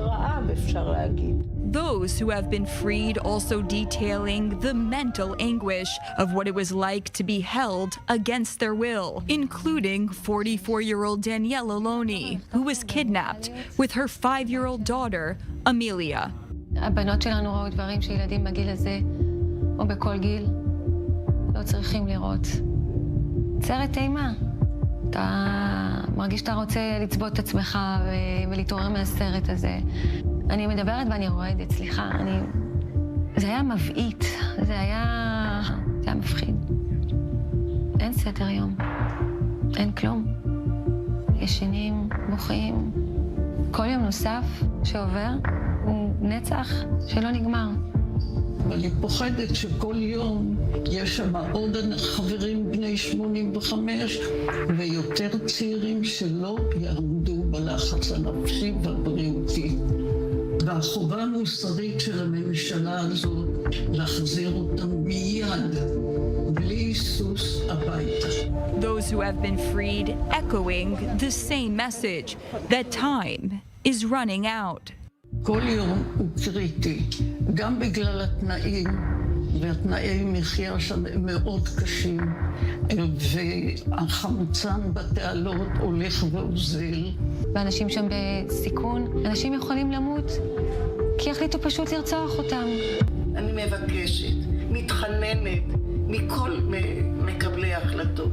רעב, אפשר להגיד. Those who have been freed also detailing the mental anguish of what it was like to be held against their will, including 44-year-old Danielle Aloni, who was kidnapped with her 5-year-old daughter, Amelia. הבנות שלנו ראו דברים שילדים בגיל הזה או בכל גיל לא צריכים לראות. סרט אימה. אתה מרגיש שאתה רוצה לצבות את עצמך ולהתעורר מהסרט הזה. אני מדברת ואני רועדת, סליחה. זה היה מבעית, זה היה מפחיד. אין סדר יום, אין כלום. ישנים, בוכים. כל יום נוסף שעובר הוא נצח שלא נגמר. אני פוחדת שכל יום יש שם עוד חברים בני 85 ויותר צעירים שלא יעמדו בלחץ הנפשי והבריאותי. והחובה המוסרית של הממשלה הזאת להחזיר אותם מיד, בלי היסוס הביתה. Those who have been freed echoing the same message that time is running out. כל יום הוא קריטי, גם בגלל התנאים, והתנאי מחיה שם מאוד קשים, והחמצן בתעלות הולך ואוזל. ואנשים שם בסיכון, אנשים יכולים למות, כי החליטו פשוט לרצוח אותם. אני מבקשת, מתחננת, מכל מקבלי ההחלטות.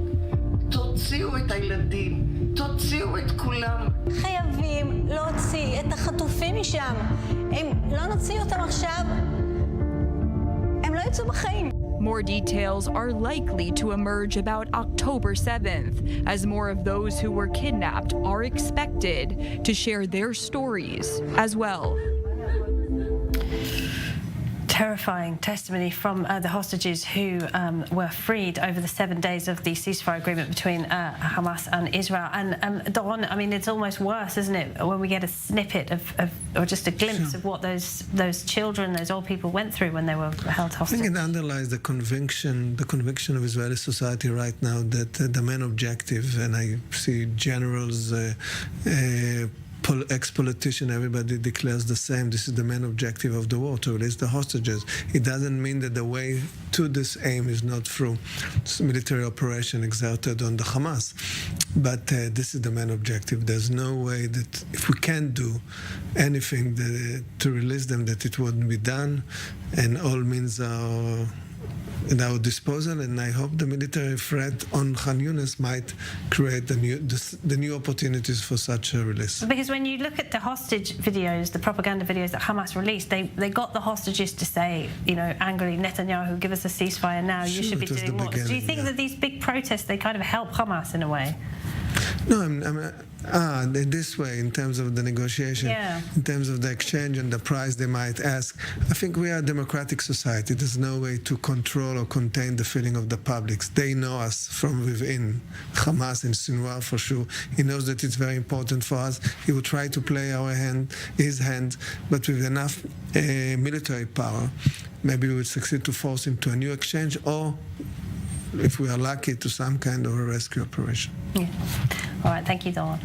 תוציאו את הילדים, תוציאו את כולם. חייבים להוציא את החטופים משם. אם לא נוציא אותם עכשיו, הם לא יצאו בחיים. More details are likely to emerge about October 7th, as more of those who were kidnapped are expected to share their stories as well. Terrifying testimony from the hostages who were freed over the 7 days of the ceasefire agreement between Hamas and Israel. And Dawn, I mean, it's almost worse, isn't it, when we get a snippet of or just a glimpse of what those children, those old people went through when they were held hostage. I think it underlies the conviction of Israeli society right now that the main objective, and I see generals, ex-politician, everybody declares the same. This is the main objective of the war, to release the hostages. It doesn't mean that the way to this aim is not through military operation exerted on the Hamas. But this is the main objective. There's no way that if we can't do anything to release them, that it wouldn't be done. And all means are at our disposal, and I hope the military threat on Khan Yunis might create the new opportunities for such a release. Because when you look at the hostage videos, the propaganda videos that Hamas released, they got the hostages to say, you know, angrily, Netanyahu, give us a ceasefire now, you should be doing what? Do you think that these big protests, they kind of help Hamas in a way? No, this way, in terms of the negotiation, in terms of the exchange and the price they might ask. I think we are a democratic society. There's no way to control or contain the feeling of the public. They know us from within. Hamas and Sinwar, for sure. He knows that it's very important for us. He will try to play his hand, but with enough military power, maybe we will succeed to force him to a new exchange, or if we are lucky, to some kind of a rescue operation. Yeah. All right, thank you, Dawn.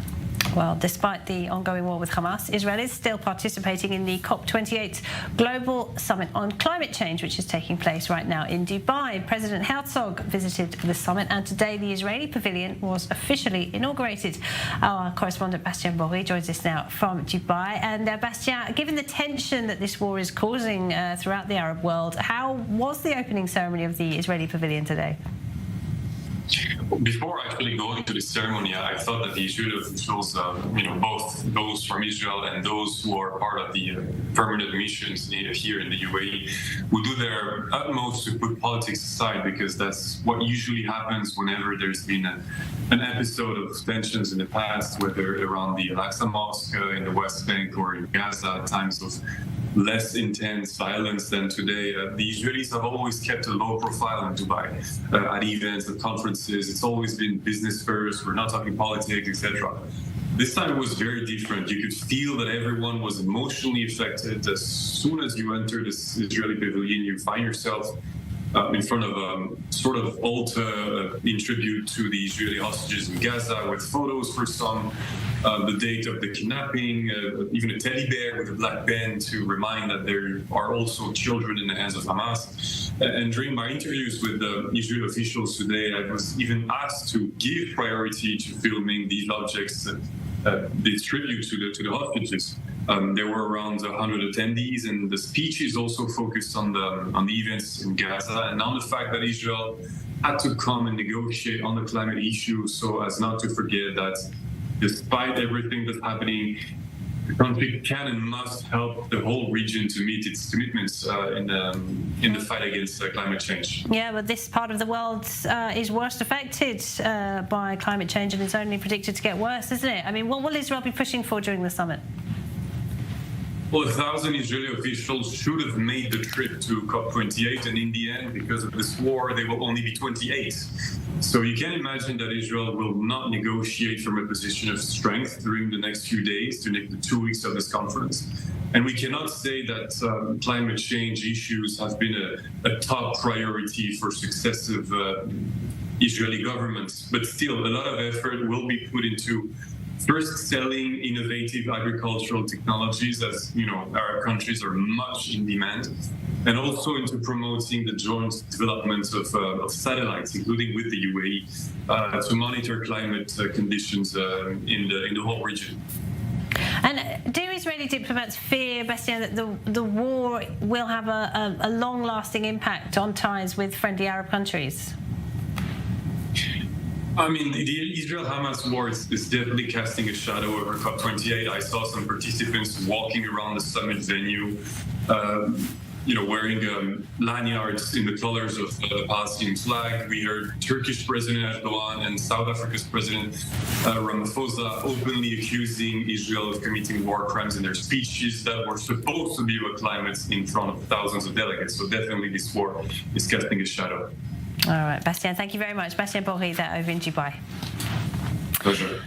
Well, despite the ongoing war with Hamas, Israel is still participating in the COP28 Global Summit on Climate Change, which is taking place right now in Dubai. President Herzog visited the summit, and today the Israeli pavilion was officially inaugurated. Our correspondent Bastien Bory joins us now from Dubai. And Bastien, given the tension that this war is causing throughout the Arab world, how was the opening ceremony of the Israeli pavilion today? Before actually going to the ceremony, I thought that the Israeli officials, both those from Israel and those who are part of the permanent missions here in the UAE, would do their utmost to put politics aside, because that's what usually happens whenever there's been an episode of tensions in the past, whether around the Al-Aqsa Mosque in the West Bank or in Gaza, at times of less intense violence than today. The Israelis have always kept a low profile in Dubai at events, at conferences. It's always been business first. We're not talking politics, etc. This time it was very different. You could feel that everyone was emotionally affected. As soon as you enter this Israeli pavilion, you find yourself in front of a sort of altar in tribute to the Israeli hostages in Gaza, with photos for some, the date of the kidnapping, even a teddy bear with a black band to remind that there are also children in the hands of Hamas. And during my interviews with the Israeli officials today, I was even asked to give priority to filming these objects that this tribute to the hostages. There were around 100 attendees, and the speech is also focused on the events in Gaza and on the fact that Israel had to come and negotiate on the climate issue, so as not to forget that despite everything that's happening, the country can and must help the whole region to meet its commitments in the fight against climate change. Yeah, but this part of the world is worst affected by climate change, and it's only predicted to get worse, isn't it? I mean, what will Israel be pushing for during the summit? Well, 1,000 Israeli officials should have made the trip to COP28, and in the end, because of this war, they will only be 28. So you can imagine that Israel will not negotiate from a position of strength during the next few days, during the 2 weeks of this conference. And we cannot say that climate change issues have been a top priority for successive Israeli governments. But still, a lot of effort will be put into first selling innovative agricultural technologies, as you know, our countries are much in demand, and also into promoting the joint development of satellites, including with the UAE, to monitor climate conditions in the whole region. And do Israeli diplomats fear, Bastien, that the war will have a long-lasting impact on ties with friendly Arab countries? I mean, the Israel-Hamas war is definitely casting a shadow over COP28. I saw some participants walking around the summit venue, wearing lanyards in the colors of the Palestinian flag. We heard Turkish President Erdogan and South Africa's President Ramaphosa openly accusing Israel of committing war crimes in their speeches that were supposed to be about climate in front of thousands of delegates. So definitely this war is casting a shadow. All right, Bastien, thank you very much. Bastien Bory there over in Dubai. Pleasure.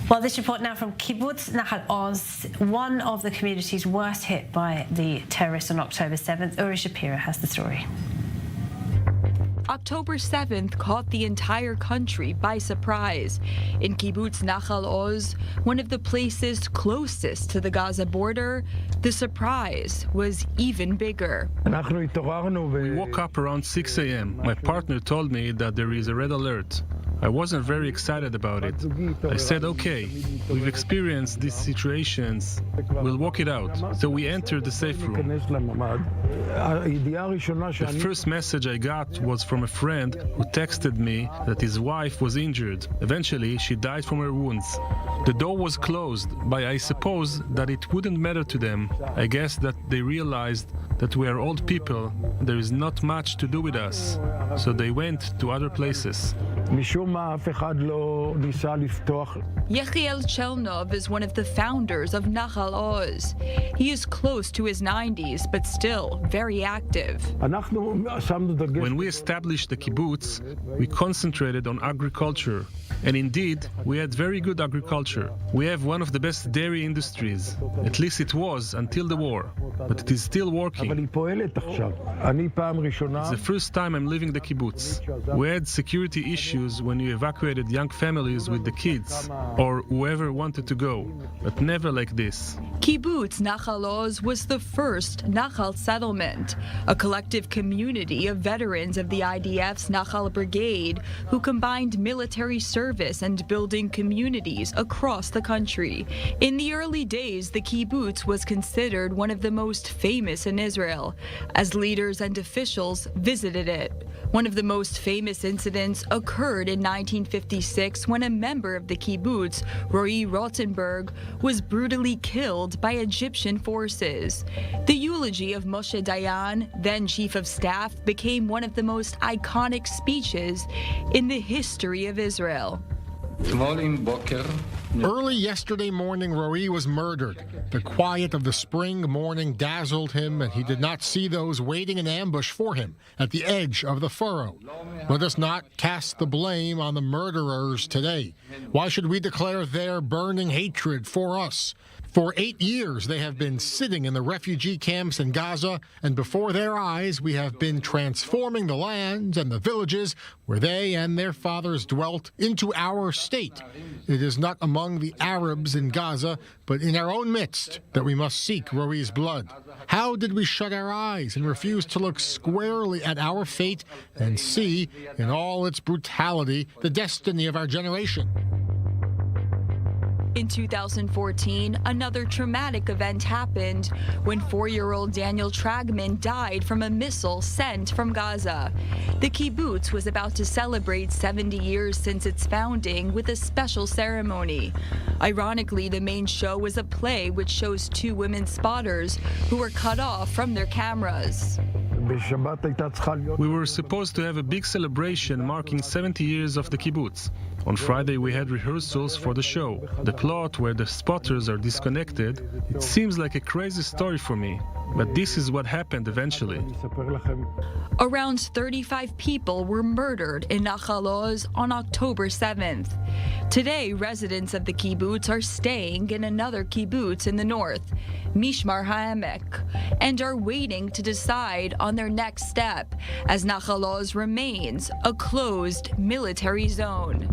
Well, this report now from Kibbutz Nahal Oz, one of the communities worst hit by the terrorists on October 7th. Uri Shapira has the story. October 7th caught the entire country by surprise. In Kibbutz Nahal Oz, one of the places closest to the Gaza border, the surprise was even bigger. We woke up around 6 a.m. My partner told me that there is a red alert. I wasn't very excited about it. I said, okay, we've experienced these situations, we'll walk it out. So we entered the safe room. The first message I got was from a friend who texted me that his wife was injured. Eventually, she died from her wounds. The door was closed, but I suppose that it wouldn't matter to them. I guess that they realized that we are old people, there is not much to do with us. So they went to other places. Yechiel Chelnov is one of the founders of Nahal Oz. He is close to his 90s, but still very active. When we established the kibbutz, we concentrated on agriculture. And indeed, we had very good agriculture. We have one of the best dairy industries. At least it was until the war. But it is still working. It's the first time I'm leaving the kibbutz. We had security issues issues when you evacuated young families with the kids, or whoever wanted to go, but never like this. Kibbutz Nachal Oz was the first Nachal settlement, a collective community of veterans of the IDF's Nachal Brigade who combined military service and building communities across the country. In the early days, the kibbutz was considered one of the most famous in Israel, as leaders and officials visited it. One of the most famous incidents occurred in 1956 when a member of the kibbutz, Roy Rothenberg, was brutally killed by Egyptian forces. The eulogy of Moshe Dayan, then chief of staff, became one of the most iconic speeches in the history of Israel. Early yesterday morning, Roy was murdered. The quiet of the spring morning dazzled him, and he did not see those waiting in ambush for him at the edge of the furrow. Let us not cast the blame on the murderers today. Why should we declare their burning hatred for us? For 8 years, they have been sitting in the refugee camps in Gaza, and before their eyes, we have been transforming the lands and the villages where they and their fathers dwelt into our state. It is not among the Arabs in Gaza, but in our own midst that we must seek Roi's blood. How did we shut our eyes and refuse to look squarely at our fate and see, in all its brutality, the destiny of our generation? In 2014, another traumatic event happened when 4-year-old Daniel Tragman died from a missile sent from Gaza. The kibbutz was about to celebrate 70 years since its founding with a special ceremony. Ironically, the main show was a play which shows 2 women spotters who were cut off from their cameras. We were supposed to have a big celebration marking 70 years of the kibbutz. On Friday, we had rehearsals for the show. The plot where the spotters are disconnected, it seems like a crazy story for me, but this is what happened eventually. Around 35 people were murdered in Nachal Oz on October 7th. Today, residents of the kibbutz are staying in another kibbutz in the north, Mishmar HaEmek, and are waiting to decide on their next step as Nachal Oz remains a closed military zone.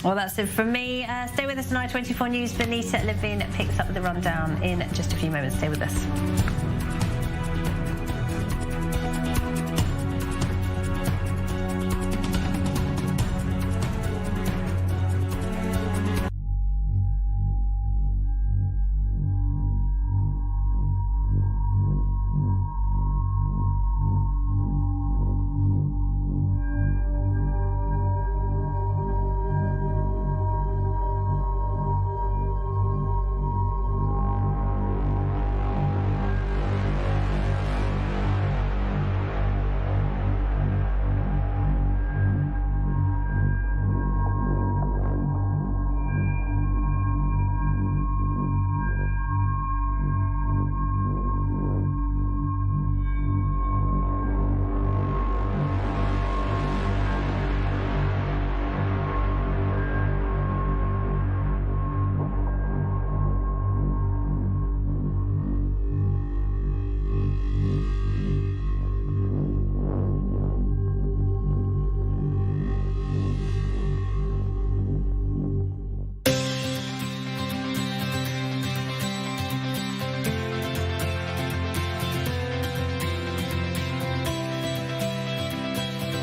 Well, that's it from me. Stay with us on I24 News. Benita Levin picks up the rundown in just a few moments. Stay with us.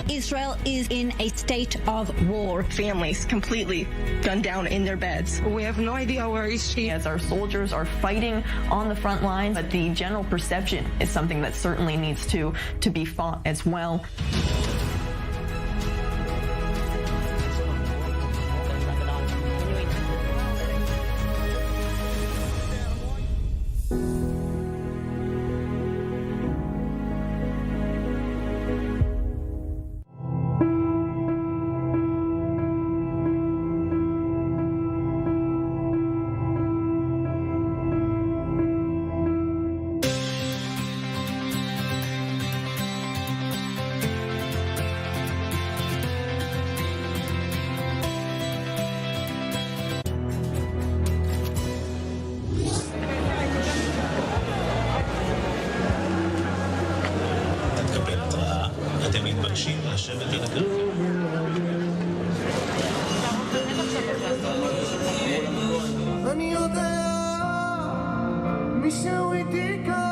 Israel is in a state of war. Families completely gunned down in their beds. We have no idea where is she. As our soldiers are fighting on the front line, but the general perception is something that certainly needs to be fought as well. מתבקשים לשבת על הגב. אני יודע מישהו איתי כאן.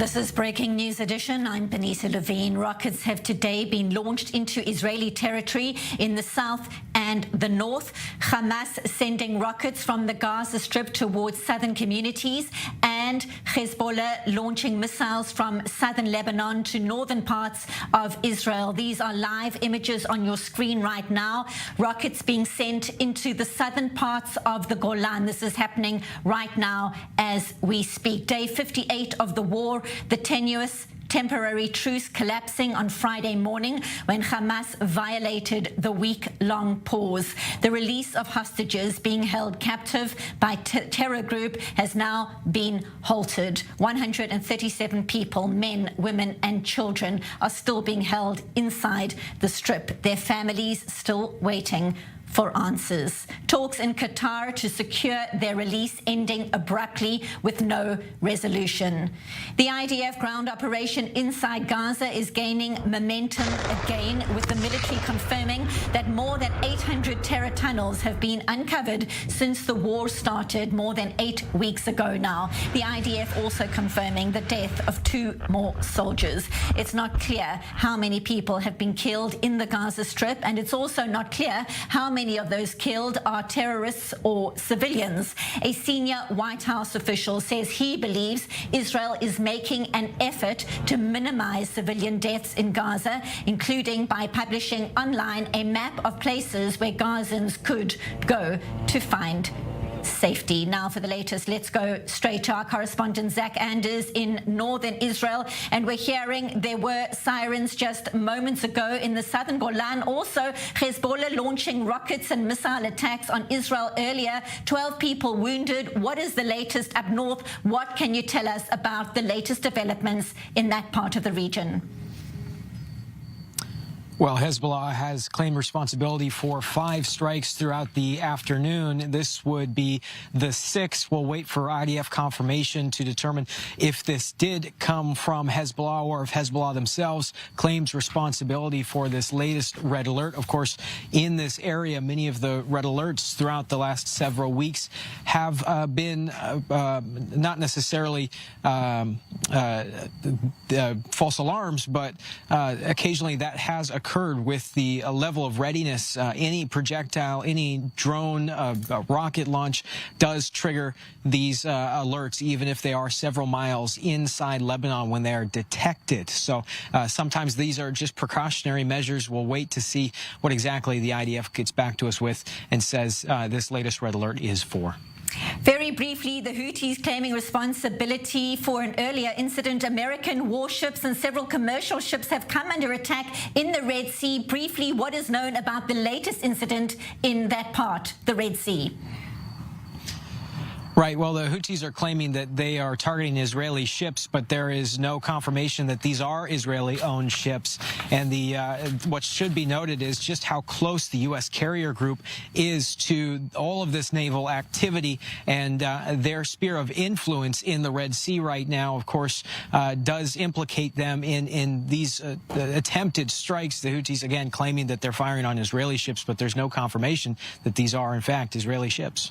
This is Breaking News Edition. I'm Benita Levine. Rockets have today been launched into Israeli territory in the south and the north. Hamas sending rockets from the Gaza Strip towards southern communities, and Hezbollah launching missiles from southern Lebanon to northern parts of Israel. These are live images on your screen right now. Rockets being sent into the southern parts of the Golan. This is happening right now as we speak. Day 58 of the war, the tenuous temporary truce collapsing on Friday morning when Hamas violated the week-long pause. The release of hostages being held captive by terror group has now been halted. 137 people, men, women and children, are still being held inside the Strip. Their families still waiting for answers. Talks in Qatar to secure their release ending abruptly with no resolution. The IDF ground operation inside Gaza is gaining momentum again, with the military confirming that more than 800 terror tunnels have been uncovered since the war started more than 8 weeks ago now. The IDF also confirming the death of 2 more soldiers. It's not clear how many people have been killed in the Gaza Strip, and it's also not clear how many of those killed are terrorists or civilians. A senior White House official says he believes Israel is making an effort to minimize civilian deaths in Gaza, including by publishing online a map of places where Gazans could go to find safety. Now for the latest, let's go straight to our correspondent Zach Anders in northern Israel, and we're hearing there were sirens just moments ago in the southern Golan. Also, Hezbollah launching rockets and missile attacks on Israel earlier. 12 people wounded. What is the latest up north? What can you tell us about the latest developments in that part of the region? Well, Hezbollah has claimed responsibility for 5 strikes throughout the afternoon. This would be the 6th. We'll wait for IDF confirmation to determine if this did come from Hezbollah or if Hezbollah themselves claims responsibility for this latest red alert. Of course, in this area, many of the red alerts throughout the last several weeks have been not necessarily false alarms, but occasionally that has occurred occurred with the level of readiness. Any projectile, any drone, rocket launch does trigger these alerts, even if they are several miles inside Lebanon when they are detected. So sometimes these are just precautionary measures. We'll wait to see what exactly the IDF gets back to us with and says this latest red alert is for. Very briefly, the Houthis claiming responsibility for an earlier incident. American warships and several commercial ships have come under attack in the Red Sea. Briefly, what is known about the latest incident in that part, the Red Sea? Right. Well, the Houthis are claiming that they are targeting Israeli ships, but there is no confirmation that these are Israeli-owned ships. And what should be noted is just how close the U.S. carrier group is to all of this naval activity, and their sphere of influence in the Red Sea right now, of course, does implicate them in these attempted strikes. The Houthis, again, claiming that they're firing on Israeli ships, but there's no confirmation that these are, in fact, Israeli ships.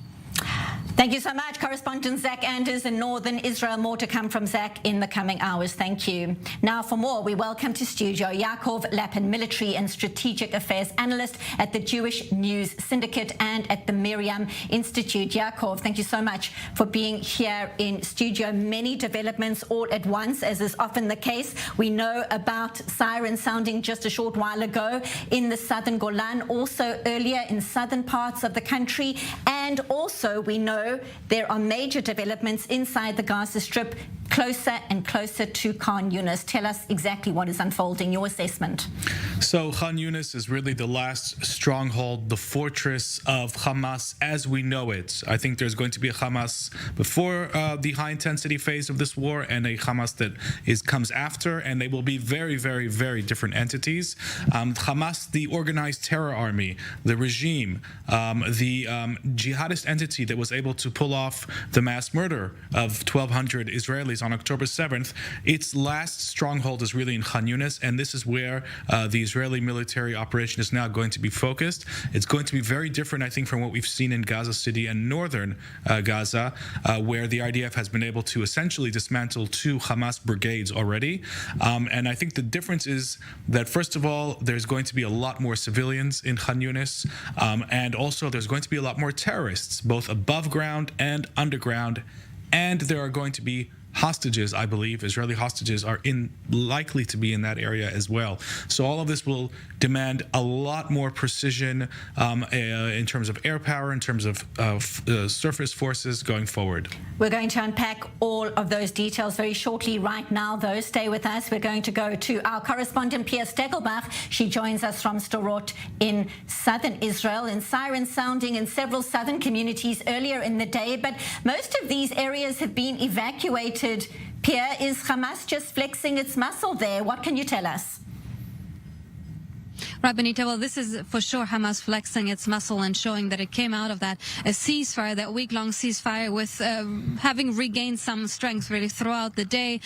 Thank you so much, correspondent Zach Anders in northern Israel. More to come from Zach in the coming hours. Thank you. Now, for more, we welcome to studio Yaakov Lapin, military and strategic affairs analyst at the Jewish News Syndicate and at the Miriam Institute. Yaakov, thank you so much for being here in studio. Many developments all at once, as is often the case. We know about sirens sounding just a short while ago in the southern Golan, also earlier in southern parts of the country, and also we know there are major developments inside the Gaza Strip, closer and closer to Khan Yunis. Tell us exactly what is unfolding, your assessment. So Khan Yunis is really the last stronghold, the fortress of Hamas as we know it. I think there's going to be a Hamas before the high-intensity phase of this war and a Hamas that comes after, and they will be very, very, very different entities. Hamas, the organized terror army, the regime, the jihadist entity that was able to pull off the mass murder of 1,200 Israelis on October 7th, its last stronghold is really in Khan Yunis, and this is where the Israeli military operation is now going to be focused. It's going to be very different, I think, from what we've seen in Gaza City and northern Gaza, where the IDF has been able to essentially dismantle 2 Hamas brigades already. And I think the difference is that, first of all, there's going to be a lot more civilians in Khan Yunis, and also there's going to be a lot more terrorists, both above ground and underground, and there are going to be hostages, I believe. Israeli hostages are likely to be in that area as well. So all of this will demand a lot more precision in terms of air power, in terms of surface forces going forward. We're going to unpack all of those details very shortly. Right now, though, stay with us. We're going to go to our correspondent, Pia Stegelbach. She joins us from Sderot in southern Israel, and sirens sounding in several southern communities earlier in the day. But most of these areas have been evacuated. Pierre, is Hamas just flexing its muscle there? What can you tell us? Right, Benita, well, this is for sure Hamas flexing its muscle and showing that it came out of that ceasefire, that week-long ceasefire, with having regained some strength really throughout the day.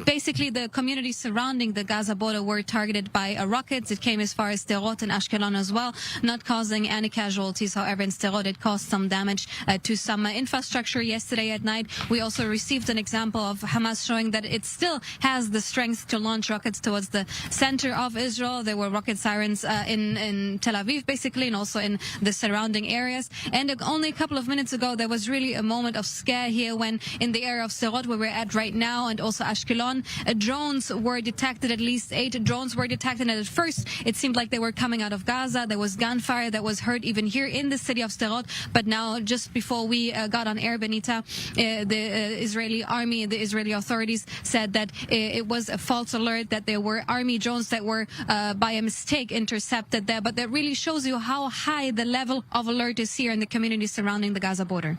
Basically, the communities surrounding the Gaza border were targeted by rockets. It came as far as Sderot and Ashkelon as well, not causing any casualties. However, in Sderot, it caused some damage to some infrastructure yesterday at night. We also received an example of Hamas showing that it still has the strength to launch rockets towards the center of Israel. There were rocket sirens in Tel Aviv, basically, and also in the surrounding areas. And only a couple of minutes ago, there was really a moment of scare here when in the area of Sderot, where we're at right now, and also Ashkelon, drones were detected. At least 8 drones were detected. And at first, it seemed like they were coming out of Gaza. There was gunfire that was heard even here in the city of Sderot. But now, just before we got on air, Benita, the Israeli army, the Israeli authorities said that it was a false alert, that there were army drones that were by a mistake intercepted there. But that really shows you how high the level of alert is here in the community surrounding the Gaza border.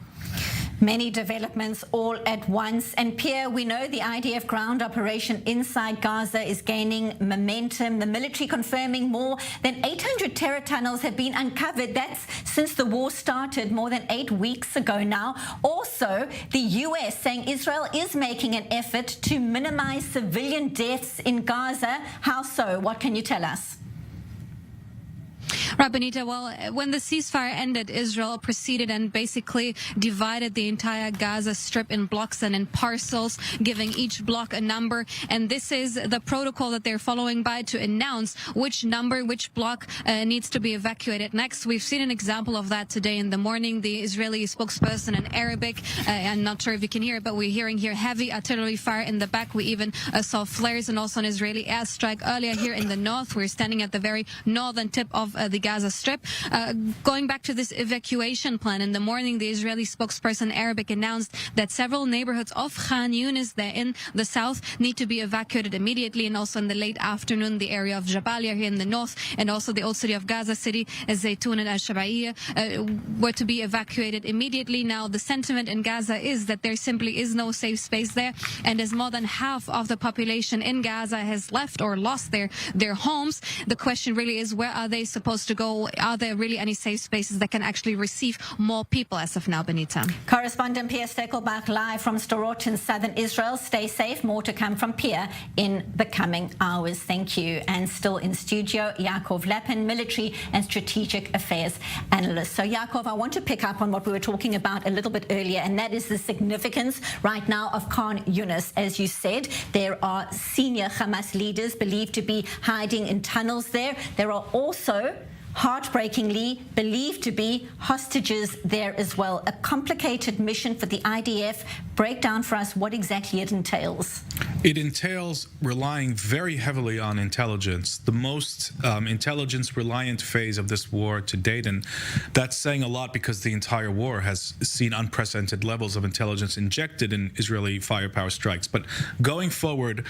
Many developments all at once. And Pierre, we know the IDF ground operation inside Gaza is gaining momentum. The military confirming more than 800 terror tunnels have been uncovered. That's since the war started more than 8 weeks ago now. Also, the US saying Israel is making an effort to minimize civilian deaths in Gaza. How so? What can you tell us? Right, Benita, well, when the ceasefire ended, Israel proceeded and basically divided the entire Gaza Strip in blocks and in parcels, giving each block a number. And this is the protocol that they're following by to announce which number, which block needs to be evacuated next. We've seen an example of that today in the morning. The Israeli spokesperson in Arabic, I'm not sure if you can hear it, but we're hearing here heavy artillery fire in the back. We even saw flares and also an Israeli airstrike earlier here in the north. We're standing at the very northern tip of the Gaza Strip. Going back to this evacuation plan, in the morning, the Israeli spokesperson Arabic announced that several neighborhoods of Khan Yunis there in the south need to be evacuated immediately, and also in the late afternoon, the area of Jabalia here in the north, and also the old city of Gaza City, Zaytun and Al-Shabaiyah, were to be evacuated immediately. Now, the sentiment in Gaza is that there simply is no safe space there, and as more than half of the population in Gaza has left or lost their homes, the question really is, where are they supposed to go? Are there really any safe spaces that can actually receive more people as of now, Benita? Correspondent Pia Stekelbach live from Sderot in southern Israel. Stay safe. More to come from Pia in the coming hours. Thank you. And still in studio, Yaakov Lepin, military and strategic affairs analyst. So, Yaakov, I want to pick up on what we were talking about a little bit earlier, and that is the significance right now of Khan Yunis. As you said, there are senior Hamas leaders believed to be hiding in tunnels there. There are also, heartbreakingly, believed to be hostages there as well. A complicated mission for the IDF. Break down for us what exactly it entails. It entails relying very heavily on intelligence, the most intelligence-reliant phase of this war to date, and that's saying a lot because the entire war has seen unprecedented levels of intelligence injected in Israeli firepower strikes. But going forward,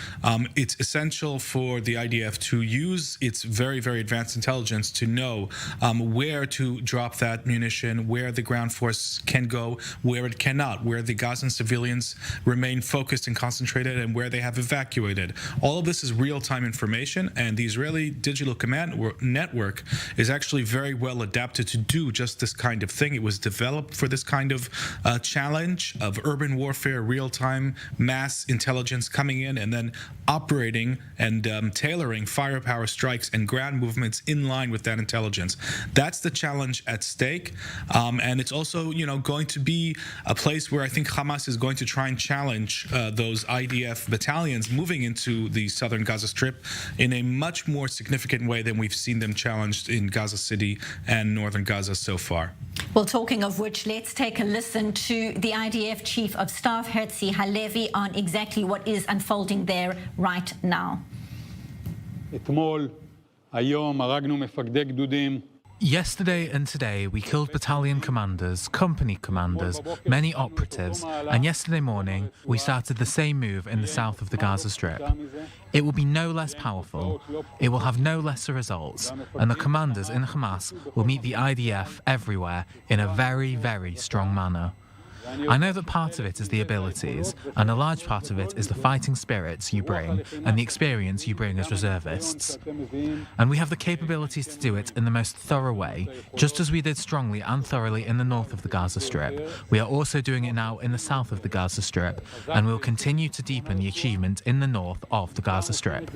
it's essential for the IDF to use its very, very advanced intelligence to know where to drop that munition, where the ground force can go, where it cannot, where the Gazan civilians remain focused and concentrated, and where they have evacuated. All of this is real-time information, and the Israeli Digital Command Network is actually very well adapted to do just this kind of thing. It was developed for this kind of challenge of urban warfare, real-time mass intelligence coming in and then operating and tailoring firepower strikes and ground movements in line with that intelligence. That's the challenge at stake, and it's also, going to be a place where I think Hamas is going to try and challenge those IDF battalions moving into the southern Gaza Strip in a much more significant way than we've seen them challenged in Gaza City and northern Gaza so far. Well, talking of which, let's take a listen to the IDF Chief of Staff, Herzi Halevi, on exactly what is unfolding there right now. Yesterday and today, we killed battalion commanders, company commanders, many operatives, and yesterday morning, we started the same move in the south of the Gaza Strip. It will be no less powerful, it will have no lesser results, and the commanders in Hamas will meet the IDF everywhere in a very, very strong manner. I know that part of it is the abilities, and a large part of it is the fighting spirits you bring and the experience you bring as reservists. And we have the capabilities to do it in the most thorough way, just as we did strongly and thoroughly in the north of the Gaza Strip. We are also doing it now in the south of the Gaza Strip, and we'll continue to deepen the achievement in the north of the Gaza Strip.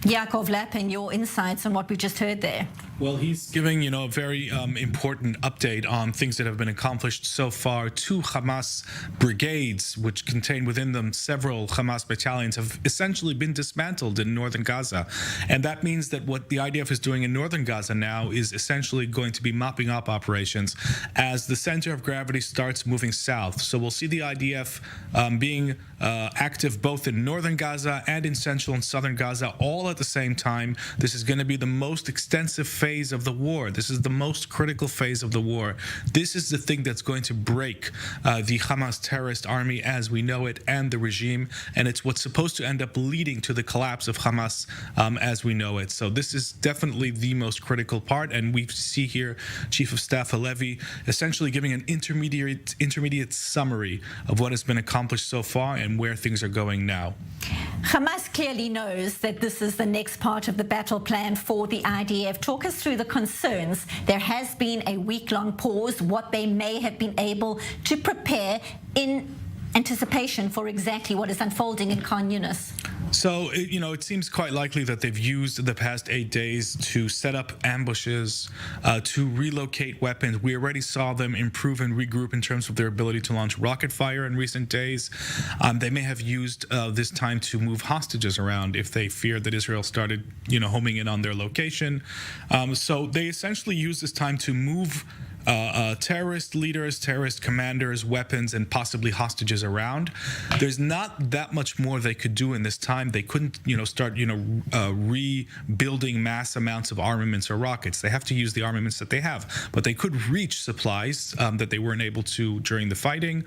Yaakov Lepin, your insights on what we just heard there. Well, he's giving, a very important update on things that have been accomplished so far. 2 Hamas brigades, which contain within them several Hamas battalions, have essentially been dismantled in northern Gaza. And that means that what the IDF is doing in northern Gaza now is essentially going to be mopping up operations as the center of gravity starts moving south. So we'll see the IDF being active both in northern Gaza and in central and southern Gaza all at the same time. This is going to be the most extensive phase of the war. This is the most critical phase of the war. This is the thing that's going to break the Hamas terrorist army as we know it and the regime, and it's what's supposed to end up leading to the collapse of Hamas as we know it. So this is definitely the most critical part, and we see here Chief of Staff Halevi essentially giving an intermediate summary of what has been accomplished so far and where things are going now. Hamas clearly knows that this is the next part of the battle plan for the IDF. Talk us through the concerns. There has been a week-long pause, what they may have been able to prepare in anticipation for exactly what is unfolding in Khan Yunis. So, it seems quite likely that they've used the past 8 days to set up ambushes, to relocate weapons. We already saw them improve and regroup in terms of their ability to launch rocket fire in recent days. They may have used this time to move hostages around if they feared that Israel started, homing in on their location. So they essentially used this time to move terrorist leaders, terrorist commanders, weapons, and possibly hostages around. There's not that much more they could do in this time. They couldn't, start, rebuilding mass amounts of armaments or rockets. They have to use the armaments that they have, but they could reach supplies that they weren't able to during the fighting.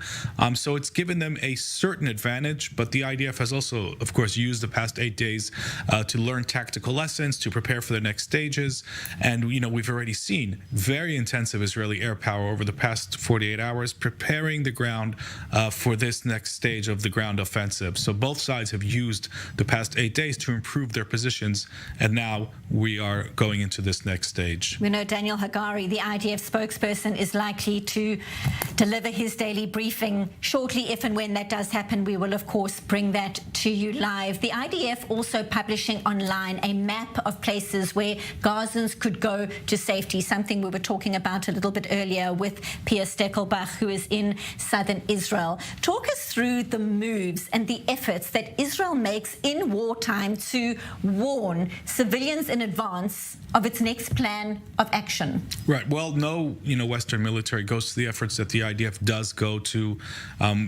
So it's given them a certain advantage, but the IDF has also, of course, used the past 8 days to learn tactical lessons, to prepare for the next stages. And, we've already seen very intensive Israeli air power over the past 48 hours, preparing the ground for this next stage of the ground offensive. So both sides have used the past 8 days to improve their positions, and now we are going into this next stage. We know Daniel Hagari, the IDF spokesperson, is likely to deliver his daily briefing shortly. If and when that does happen, we will, of course, bring that to you live. The IDF also publishing online a map of places where Gazans could go to safety, something we were talking about a little bit earlier with Pia Steckelbach, who is in southern Israel. Talk us through the moves and the efforts that Israel makes in wartime to warn civilians in advance of its next plan of action. Right. Well, no, Western military goes to the efforts that the IDF does go to.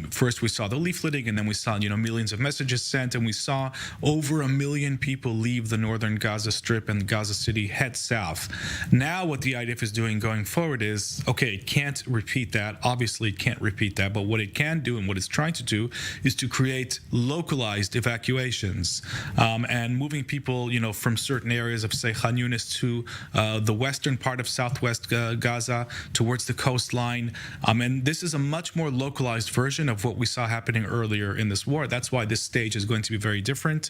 First, we saw the leafleting, and then we saw, millions of messages sent, and we saw over 1 million people leave the northern Gaza Strip and Gaza City, head south. Now, what the IDF is doing going forward is, okay, it can't repeat that. Obviously, it can't repeat that. But what it can do and what it's trying to do is to create localized evacuations and moving people, from certain areas of, say, Khan Yunis to the western part of southwest Gaza towards the coastline. And this is a much more localized version of what we saw happening earlier in this war. That's why this stage is going to be very different.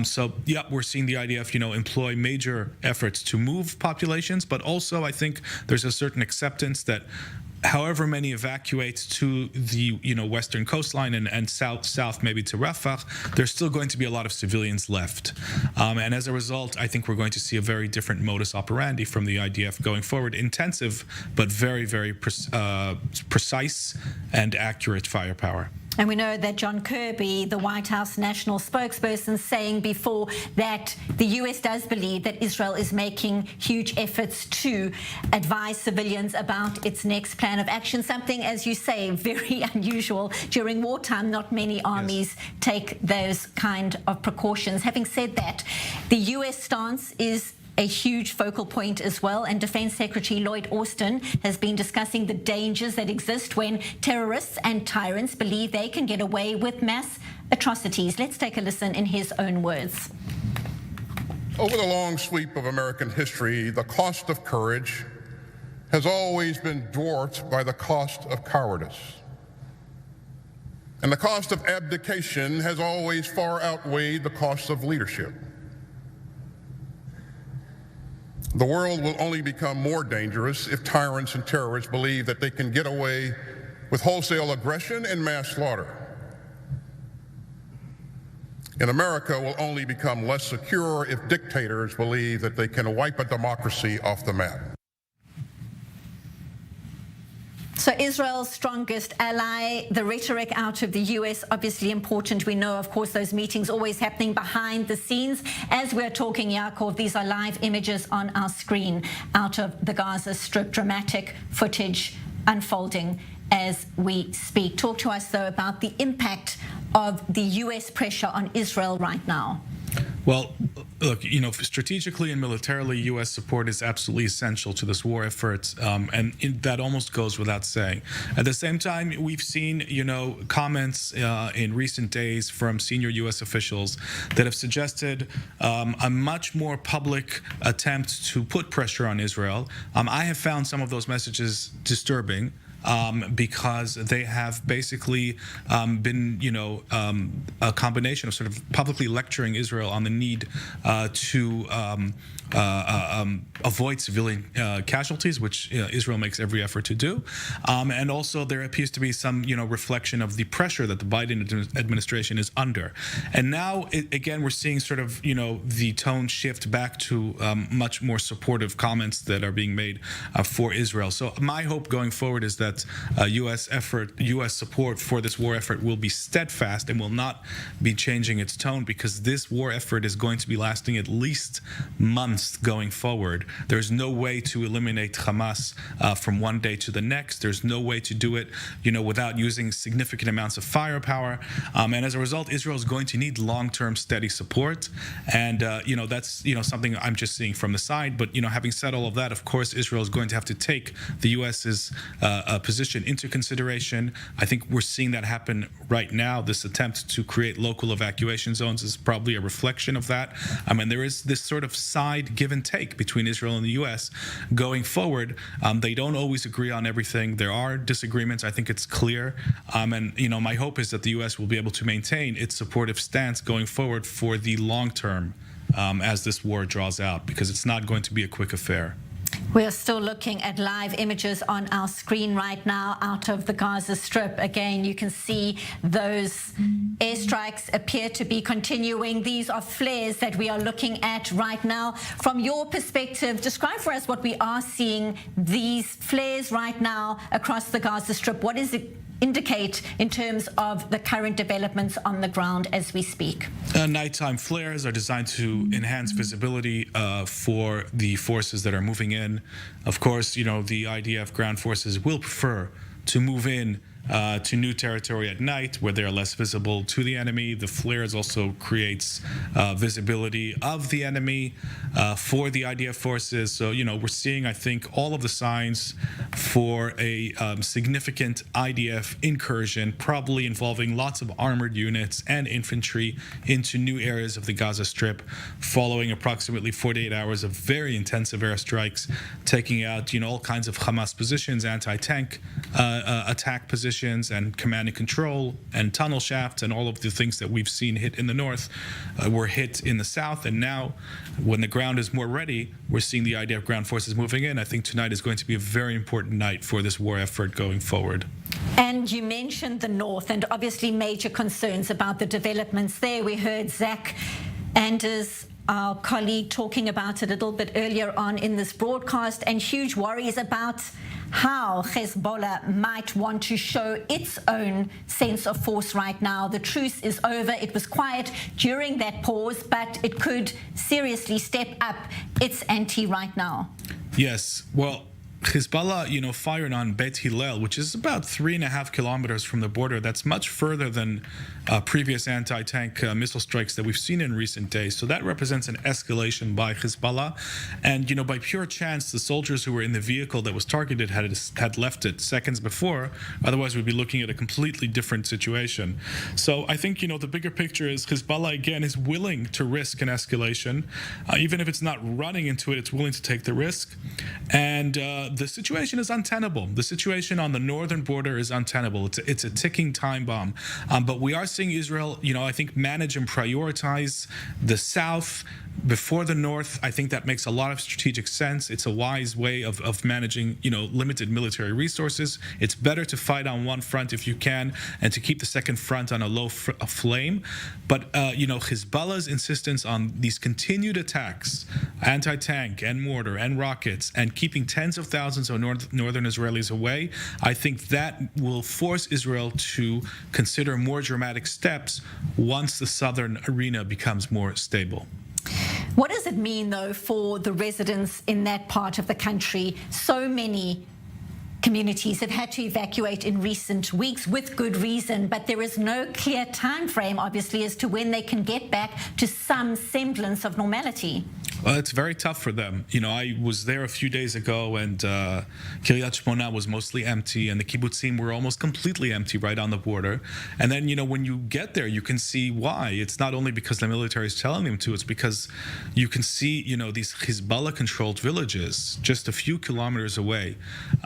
So, yeah, we're seeing the IDF, employ major efforts to move populations, but also I think there's a certain acceptance that however many evacuate to the western coastline and south maybe to Rafah, there's still going to be a lot of civilians left. And as a result, I think we're going to see a very different modus operandi from the IDF going forward. Intensive, but very, very precise and accurate firepower. And we know that John Kirby, the White House national spokesperson, saying before that the US does believe that Israel is making huge efforts to advise civilians about its next plan of action, something, as you say, very unusual. During wartime, not many armies take those kind of precautions. Having said that, the US stance is a huge focal point as well, and Defense Secretary Lloyd Austin has been discussing the dangers that exist when terrorists and tyrants believe they can get away with mass atrocities. Let's take a listen in his own words. Over the long sweep of American history, the cost of courage has always been dwarfed by the cost of cowardice. And the cost of abdication has always far outweighed the cost of leadership. The world will only become more dangerous if tyrants and terrorists believe that they can get away with wholesale aggression and mass slaughter. And America will only become less secure if dictators believe that they can wipe a democracy off the map. So Israel's strongest ally, the rhetoric out of the US, obviously important. We know, of course, those meetings always happening behind the scenes. As we're talking, Yaakov, these are live images on our screen out of the Gaza Strip. Dramatic footage unfolding as we speak. Talk to us, though, about the impact of the US pressure on Israel right now. Well, look, strategically and militarily, U.S. support is absolutely essential to this war effort, and that almost goes without saying. At the same time, we've seen, comments in recent days from senior U.S. officials that have suggested a much more public attempt to put pressure on Israel. I have found some of those messages disturbing. because they have basically been, a combination of sort of publicly lecturing Israel on the need to avoid civilian casualties, which Israel makes every effort to do. And also there appears to be some, reflection of the pressure that the Biden administration is under. And now, again, we're seeing sort of, the tone shift back to much more supportive comments that are being made for Israel. So my hope going forward is that U.S. support for this war effort will be steadfast and will not be changing its tone, because this war effort is going to be lasting at least months going forward. There's no way to eliminate Hamas from one day to the next. There's no way to do it, without using significant amounts of firepower. And as a result, Israel is going to need long-term steady support. And, that's, something I'm just seeing from the side. But, having said all of that, of course, Israel is going to have to take the U.S.'s position into consideration. I think we're seeing that happen right now. This attempt to create local evacuation zones is probably a reflection of that. And there is this sort of side give and take between Israel and the U.S. going forward. They don't always agree on everything. There are disagreements. I think it's clear. And, my hope is that the U.S. will be able to maintain its supportive stance going forward for the long term as this war draws out, because it's not going to be a quick affair. We're still looking at live images on our screen right now out of the Gaza Strip. Again, you can see those airstrikes appear to be continuing. These are flares that we are looking at right now. From your perspective, describe for us what we are seeing, these flares right now across the Gaza Strip. What does it indicate in terms of the current developments on the ground as we speak? Nighttime flares are designed to enhance visibility for the forces that are moving in. Of course, the IDF ground forces will prefer to move in to new territory at night where they're less visible to the enemy. The flares also creates visibility of the enemy for the IDF forces. So, we're seeing, I think, all of the signs for a significant IDF incursion, probably involving lots of armored units and infantry into new areas of the Gaza Strip, following approximately 48 hours of very intensive airstrikes, taking out, all kinds of Hamas positions, anti-tank attack positions, and command and control and tunnel shafts, and all of the things that we've seen hit in the north were hit in the south. And now, when the ground is more ready, we're seeing the IDF ground forces moving in. I think tonight is going to be a very important night for this war effort going forward. And you mentioned the north, and obviously major concerns about the developments there. We heard Zach Anders, our colleague, talking about it a little bit earlier on in this broadcast, and huge worries about how Hezbollah might want to show its own sense of force right now. The truce is over. It was quiet during that pause, but it could seriously step up its ante right now. Yes. Well, Hezbollah, fired on Beit Hillel, which is about 3.5 kilometers from the border. That's much further than previous anti-tank missile strikes that we've seen in recent days. So that represents an escalation by Hezbollah. And, by pure chance, the soldiers who were in the vehicle that was targeted had left it seconds before. Otherwise, we'd be looking at a completely different situation. So I think, the bigger picture is Hezbollah, again, is willing to risk an escalation. Even if it's not running into it, it's willing to take the risk. And the situation is untenable. The situation on the northern border is untenable. It's a ticking time bomb. But we are seeing Israel, I think, manage and prioritize the south before the north. I think that makes a lot of strategic sense. It's a wise way of managing, limited military resources. It's better to fight on one front if you can, and to keep the second front on a low flame. But, Hezbollah's insistence on these continued attacks, anti-tank and mortar and rockets, and keeping tens of thousands of northern Israelis away, I think that will force Israel to consider more dramatic steps once the southern arena becomes more stable. What does it mean, though, for the residents in that part of the country? So many communities have had to evacuate in recent weeks with good reason, but there is no clear time frame, obviously, as to when they can get back to some semblance of normality. It's very tough for them. I was there a few days ago, and Kiryat Shmona was mostly empty, and the kibbutzim were almost completely empty right on the border. And then, when you get there, you can see why. It's not only because the military is telling them to, it's because you can see, these Hezbollah-controlled villages just a few kilometers away.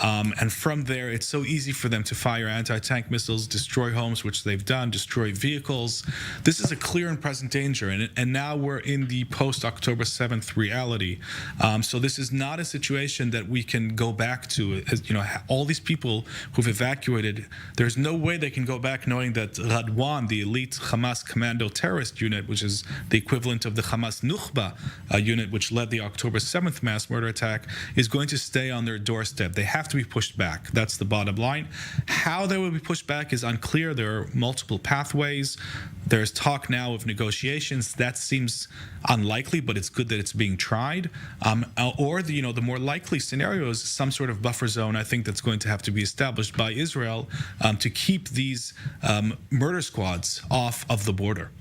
And from there, it's so easy for them to fire anti-tank missiles, destroy homes, which they've done, destroy vehicles. This is a clear and present danger. And now we're in the post-October 7th reality. So this is not a situation that we can go back to. All these people who've evacuated, there's no way they can go back knowing that Radwan, the elite Hamas commando terrorist unit, which is the equivalent of the Hamas Nukhba unit, which led the October 7th mass murder attack, is going to stay on their doorstep. They have to be pushed back. That's the bottom line. How they will be pushed back is unclear. There are multiple pathways. There's talk now of negotiations. That seems unlikely, but it's good that it's being tried. Or the more likely scenario is some sort of buffer zone. I think that's going to have to be established by Israel to keep these murder squads off of the border.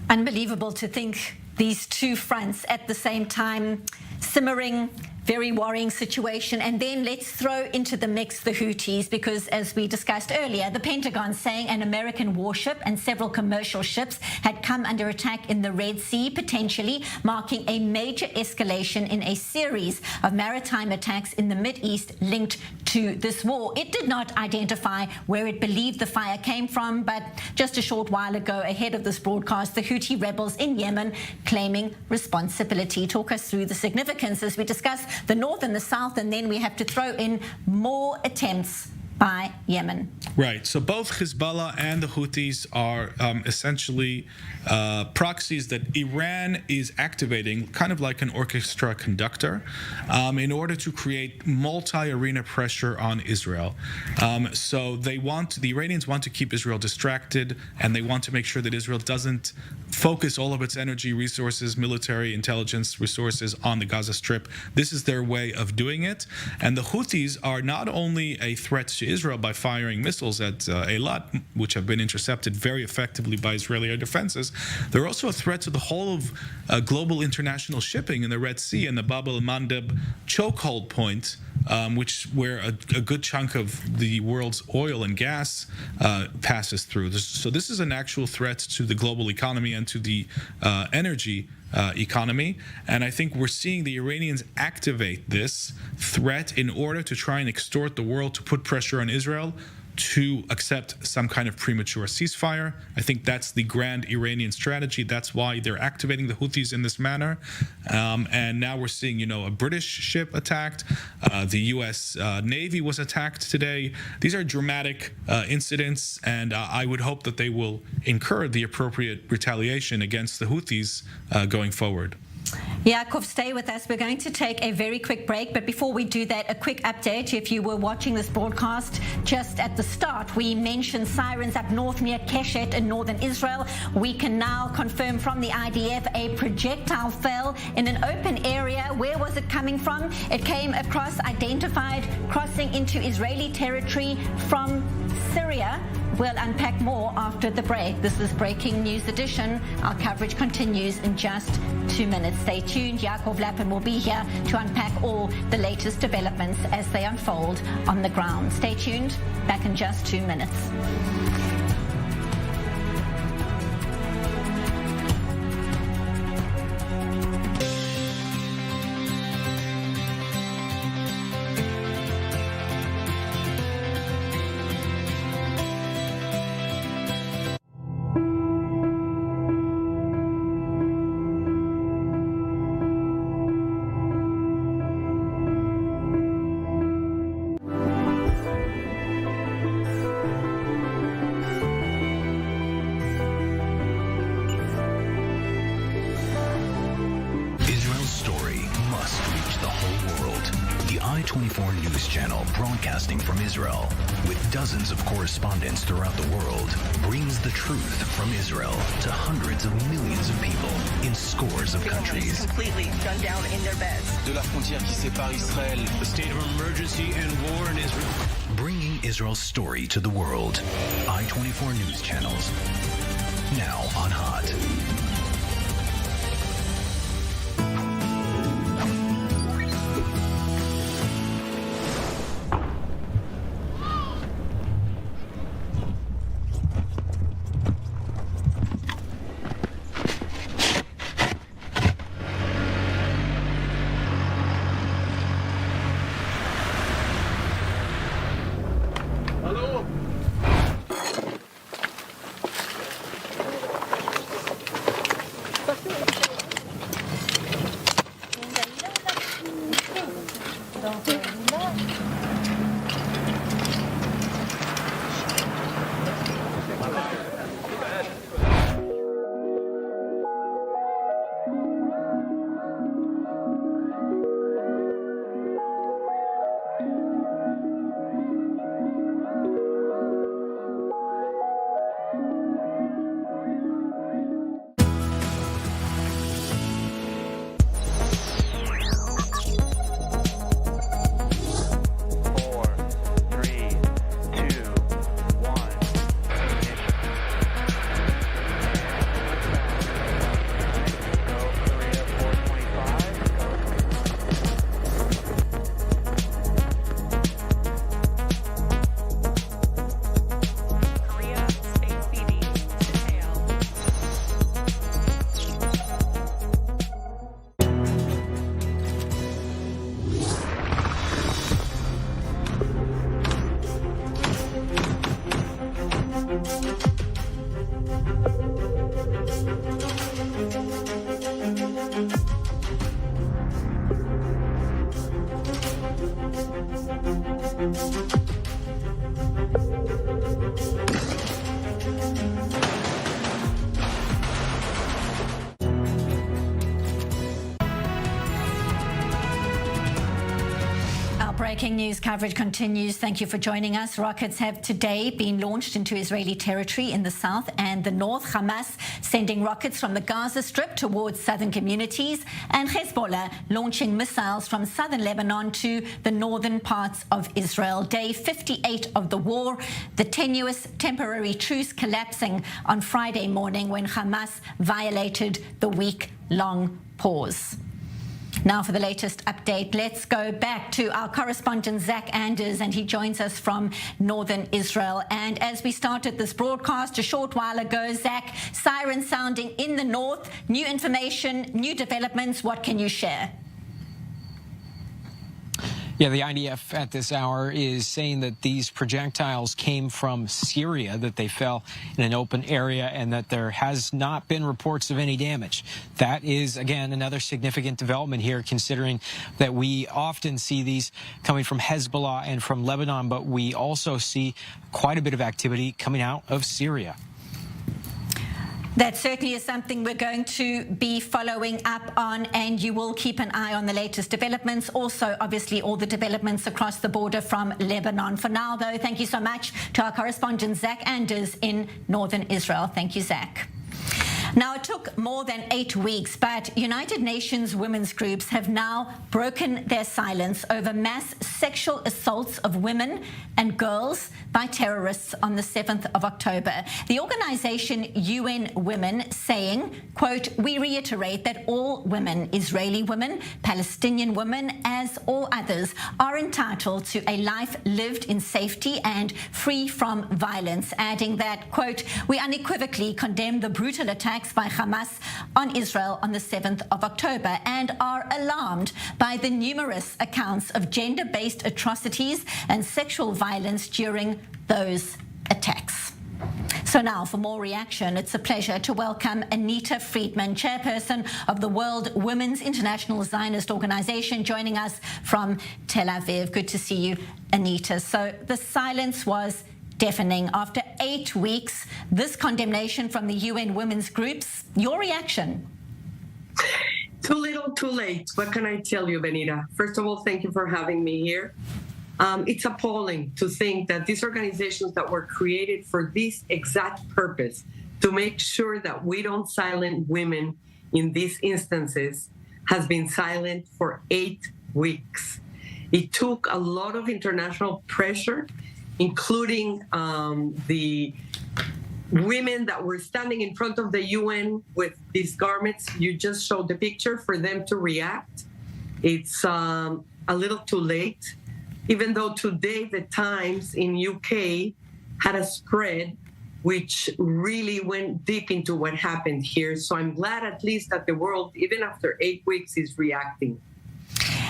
Unbelievable to think these two fronts at the same time, simmering, very worrying situation. And then let's throw into the mix the Houthis, because as we discussed earlier, the Pentagon saying an American warship and several commercial ships had come under attack in the Red Sea, potentially marking a major escalation in a series of maritime attacks in the Mideast linked to this war. It did not identify where it believed the fire came from, but just a short while ago, ahead of this broadcast, the Houthi rebels in Yemen claiming responsibility. Talk us through the significance as we discuss the north and the south, and then we have to throw in more attempts by Yemen. Right. So both Hezbollah and the Houthis are essentially proxies that Iran is activating, kind of like an orchestra conductor, in order to create multi-arena pressure on Israel. So the Iranians want to keep Israel distracted, and they want to make sure that Israel doesn't focus all of its energy, resources, military intelligence resources on the Gaza Strip. This is their way of doing it. And the Houthis are not only a threat to Israel by firing missiles at Eilat, which have been intercepted very effectively by Israeli air defenses, they're also a threat to the whole of global international shipping in the Red Sea and the Bab el-Mandeb chokehold point, where a good chunk of the world's oil and gas passes through. So this is an actual threat to the global economy and to the energy economy. And I think we're seeing the Iranians activate this threat in order to try and extort the world to put pressure on Israel to accept some kind of premature ceasefire. I think that's the grand Iranian strategy. That's why they're activating the Houthis in this manner. And now we're seeing, a British ship attacked. The U.S. Navy was attacked today. These are dramatic incidents, and I would hope that they will incur the appropriate retaliation against the Houthis going forward. Yaakov, stay with us. We're going to take a very quick break, but before we do that, a quick update. If you were watching this broadcast just at the start, we mentioned sirens up north near Keshet in northern Israel. We can now confirm from the IDF a projectile fell in an open area. Where was it coming from? It came across, identified, crossing into Israeli territory from Syria. We'll unpack more after the break. This is Breaking News Edition. Our coverage continues in just 2 minutes. Stay tuned. Yaakov Lapin will be here to unpack all the latest developments as they unfold on the ground. Stay tuned. Back in just 2 minutes. I-24 News Channel, broadcasting from Israel, with dozens of correspondents throughout the world, brings the truth from Israel to hundreds of millions of people in scores of countries. Completely gunned down in their beds. De la frontière qui sépare Israël, a state of emergency and war in Israel. Bringing Israel's story to the world. I-24 News Channels, now on Hot. breaking news coverage continues. Thank you for joining us. Rockets have today been launched into Israeli territory in the south and the north. Hamas sending rockets from the Gaza Strip towards southern communities, and Hezbollah launching missiles from southern Lebanon to the northern parts of Israel. Day 58 of the war, the tenuous temporary truce collapsing on Friday morning when Hamas violated the week-long pause. Now for the latest update, let's go back to our correspondent Zach Anders, and he joins us from northern Israel. And as we started this broadcast a short while ago, Zach, sirens sounding in the north, new information, new developments, what can you share? Yeah, the IDF at this hour is saying that these projectiles came from Syria, that they fell in an open area, and that there has not been reports of any damage. That is, again, another significant development here, considering that we often see these coming from Hezbollah and from Lebanon, but we also see quite a bit of activity coming out of Syria. That certainly is something we're going to be following up on, and you will keep an eye on the latest developments. Also, obviously, all the developments across the border from Lebanon. For now, though, thank you so much to our correspondent, Zach Anders, in northern Israel. Thank you, Zach. Now, it took more than 8 weeks, but United Nations women's groups have now broken their silence over mass sexual assaults of women and girls by terrorists on the 7th of October. The organization UN Women saying, quote, "We reiterate that all women, Israeli women, Palestinian women, as all others, are entitled to a life lived in safety and free from violence," adding that, quote, "We unequivocally condemn the brutal attacks by Hamas on Israel on the 7th of October and are alarmed by the numerous accounts of gender-based atrocities and sexual violence during those attacks." So now, for more reaction, it's a pleasure to welcome Anita Friedman, chairperson of the World Women's International Zionist Organization, joining us from Tel Aviv. Good to see you, Anita. So the silence was deafening. After 8 weeks, this condemnation from the UN women's groups, your reaction? Too little, too late. What can I tell you, Benita? First of all, thank you for having me here. It's appalling to think that these organizations that were created for this exact purpose, to make sure that we don't silence women in these instances, has been silent for 8 weeks. It took a lot of international pressure, including the women that were standing in front of the UN with these garments. You just showed the picture, for them to react. It's a little too late, even though today the Times in UK had a spread which really went deep into what happened here. So I'm glad at least that the world, even after 8 weeks, is reacting.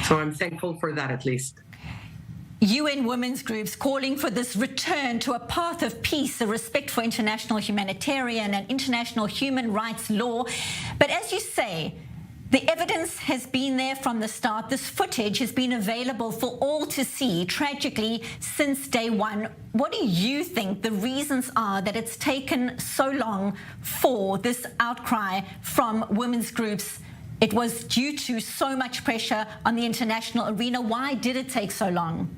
So I'm thankful for that at least. UN women's groups calling for this return to a path of peace, a respect for international humanitarian and international human rights law. But as you say, the evidence has been there from the start. This footage has been available for all to see, tragically, since day one. What do you think the reasons are that it's taken so long for this outcry from women's groups? It was due to so much pressure on the international arena. Why did it take so long?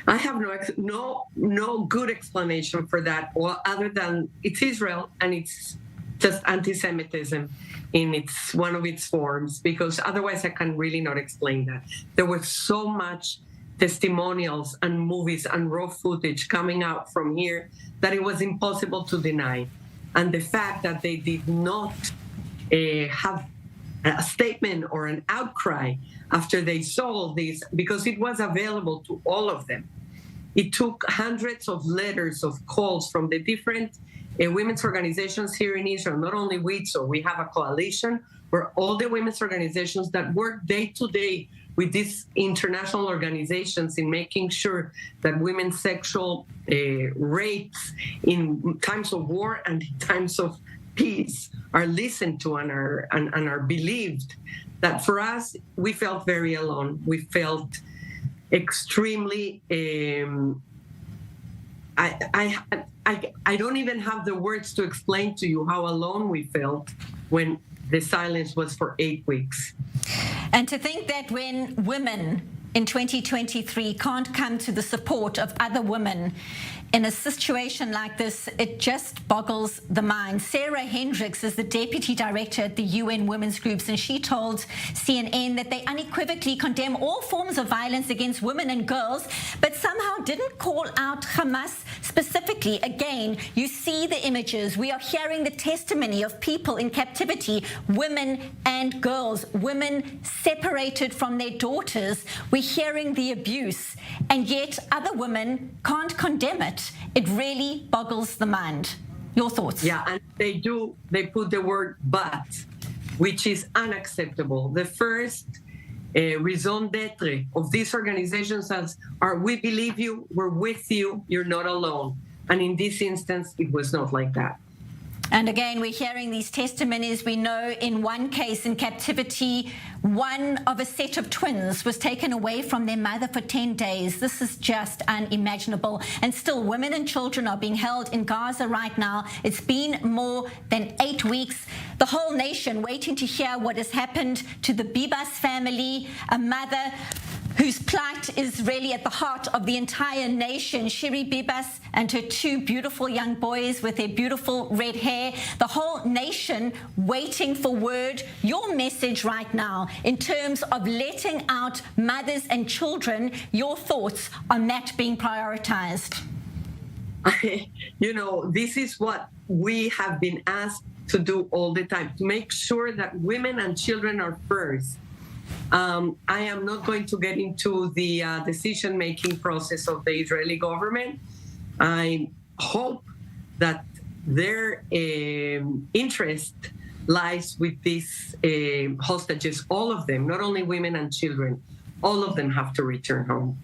I have no good explanation for that, other than it's Israel and it's just anti-Semitism in one of its forms, because otherwise I can really not explain that. There was so much testimonials and movies and raw footage coming out from here that it was impossible to deny. And the fact that they did not have a statement or an outcry after they saw this, because it was available to all of them. It took hundreds of letters of calls from the different women's organizations here in Israel, not only WITSO. We have a coalition where all the women's organizations that work day to day with these international organizations in making sure that women's sexual rapes in times of war and in times of peace are listened to and are believed. That for us, we felt very alone. We felt extremely. I don't even have the words to explain to you how alone we felt when the silence was for 8 weeks. And to think that when women in 2023 can't come to the support of other women in a situation like this, it just boggles the mind. Sarah Hendricks is the deputy director at the UN Women's Groups, and she told CNN that they unequivocally condemn all forms of violence against women and girls, but somehow didn't call out Hamas specifically. Again, you see the images. We are hearing the testimony of people in captivity, women and girls, women separated from their daughters. We're hearing the abuse, and yet other women can't condemn it. It really boggles the mind. Your thoughts? Yeah, and they put the word but, which is unacceptable. The first raison d'etre of these organizations are, we believe you, we're with you, you're not alone. And in this instance, it was not like that. And again, we're hearing these testimonies. We know in one case in captivity, one of a set of twins was taken away from their mother for 10 days. This is just unimaginable. And still, women and children are being held in Gaza right now. It's been more than 8 weeks. The whole nation waiting to hear what has happened to the Bibas family, a mother whose plight is really at the heart of the entire nation. Shiri Bibas and her 2 beautiful young boys with their beautiful red hair. The whole nation waiting for word, your message right now, in terms of letting out mothers and children, your thoughts on that being prioritized. You know, this is what we have been asked to do all the time, to make sure that women and children are first. I am not going to get into the decision-making process of the Israeli government. I hope that their interest lies with these hostages, all of them, not only women and children. All of them have to return home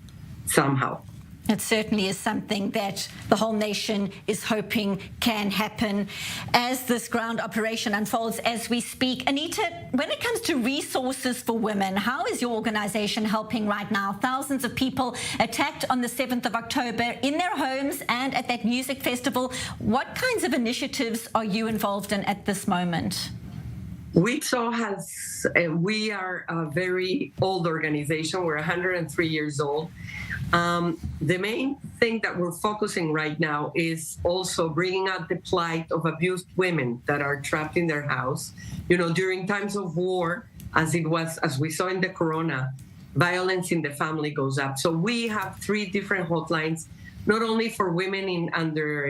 somehow. It certainly is something that the whole nation is hoping can happen as this ground operation unfolds as we speak. Anita, when it comes to resources for women, how is your organization helping right now? Thousands of people attacked on the 7th of October in their homes and at that music festival. What kinds of initiatives are you involved in at this moment? We are a very old organization. We're 103 years old. The main thing that we're focusing right now is also bringing out the plight of abused women that are trapped in their house. You know, during times of war, as we saw in the Corona, violence in the family goes up. So we have 3 different hotlines, not only for women under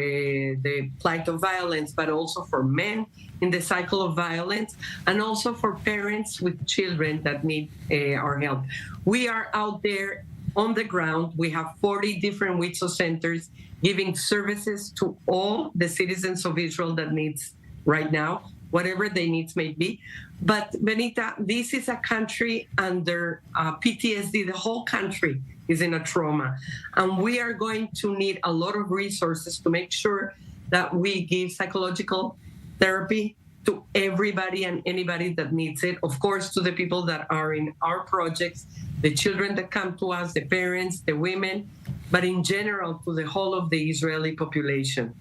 the plight of violence, but also for men in the cycle of violence, and also for parents with children that need our help. We are out there on the ground. We have 40 different WITSO centers giving services to all the citizens of Israel that needs right now, whatever their needs may be. But Benita, this is a country under PTSD. The whole country is in a trauma. And we are going to need a lot of resources to make sure that we give psychological therapy to everybody and anybody that needs it. Of course, to the people that are in our projects, the children that come to us, the parents, the women, but in general to the whole of the Israeli population.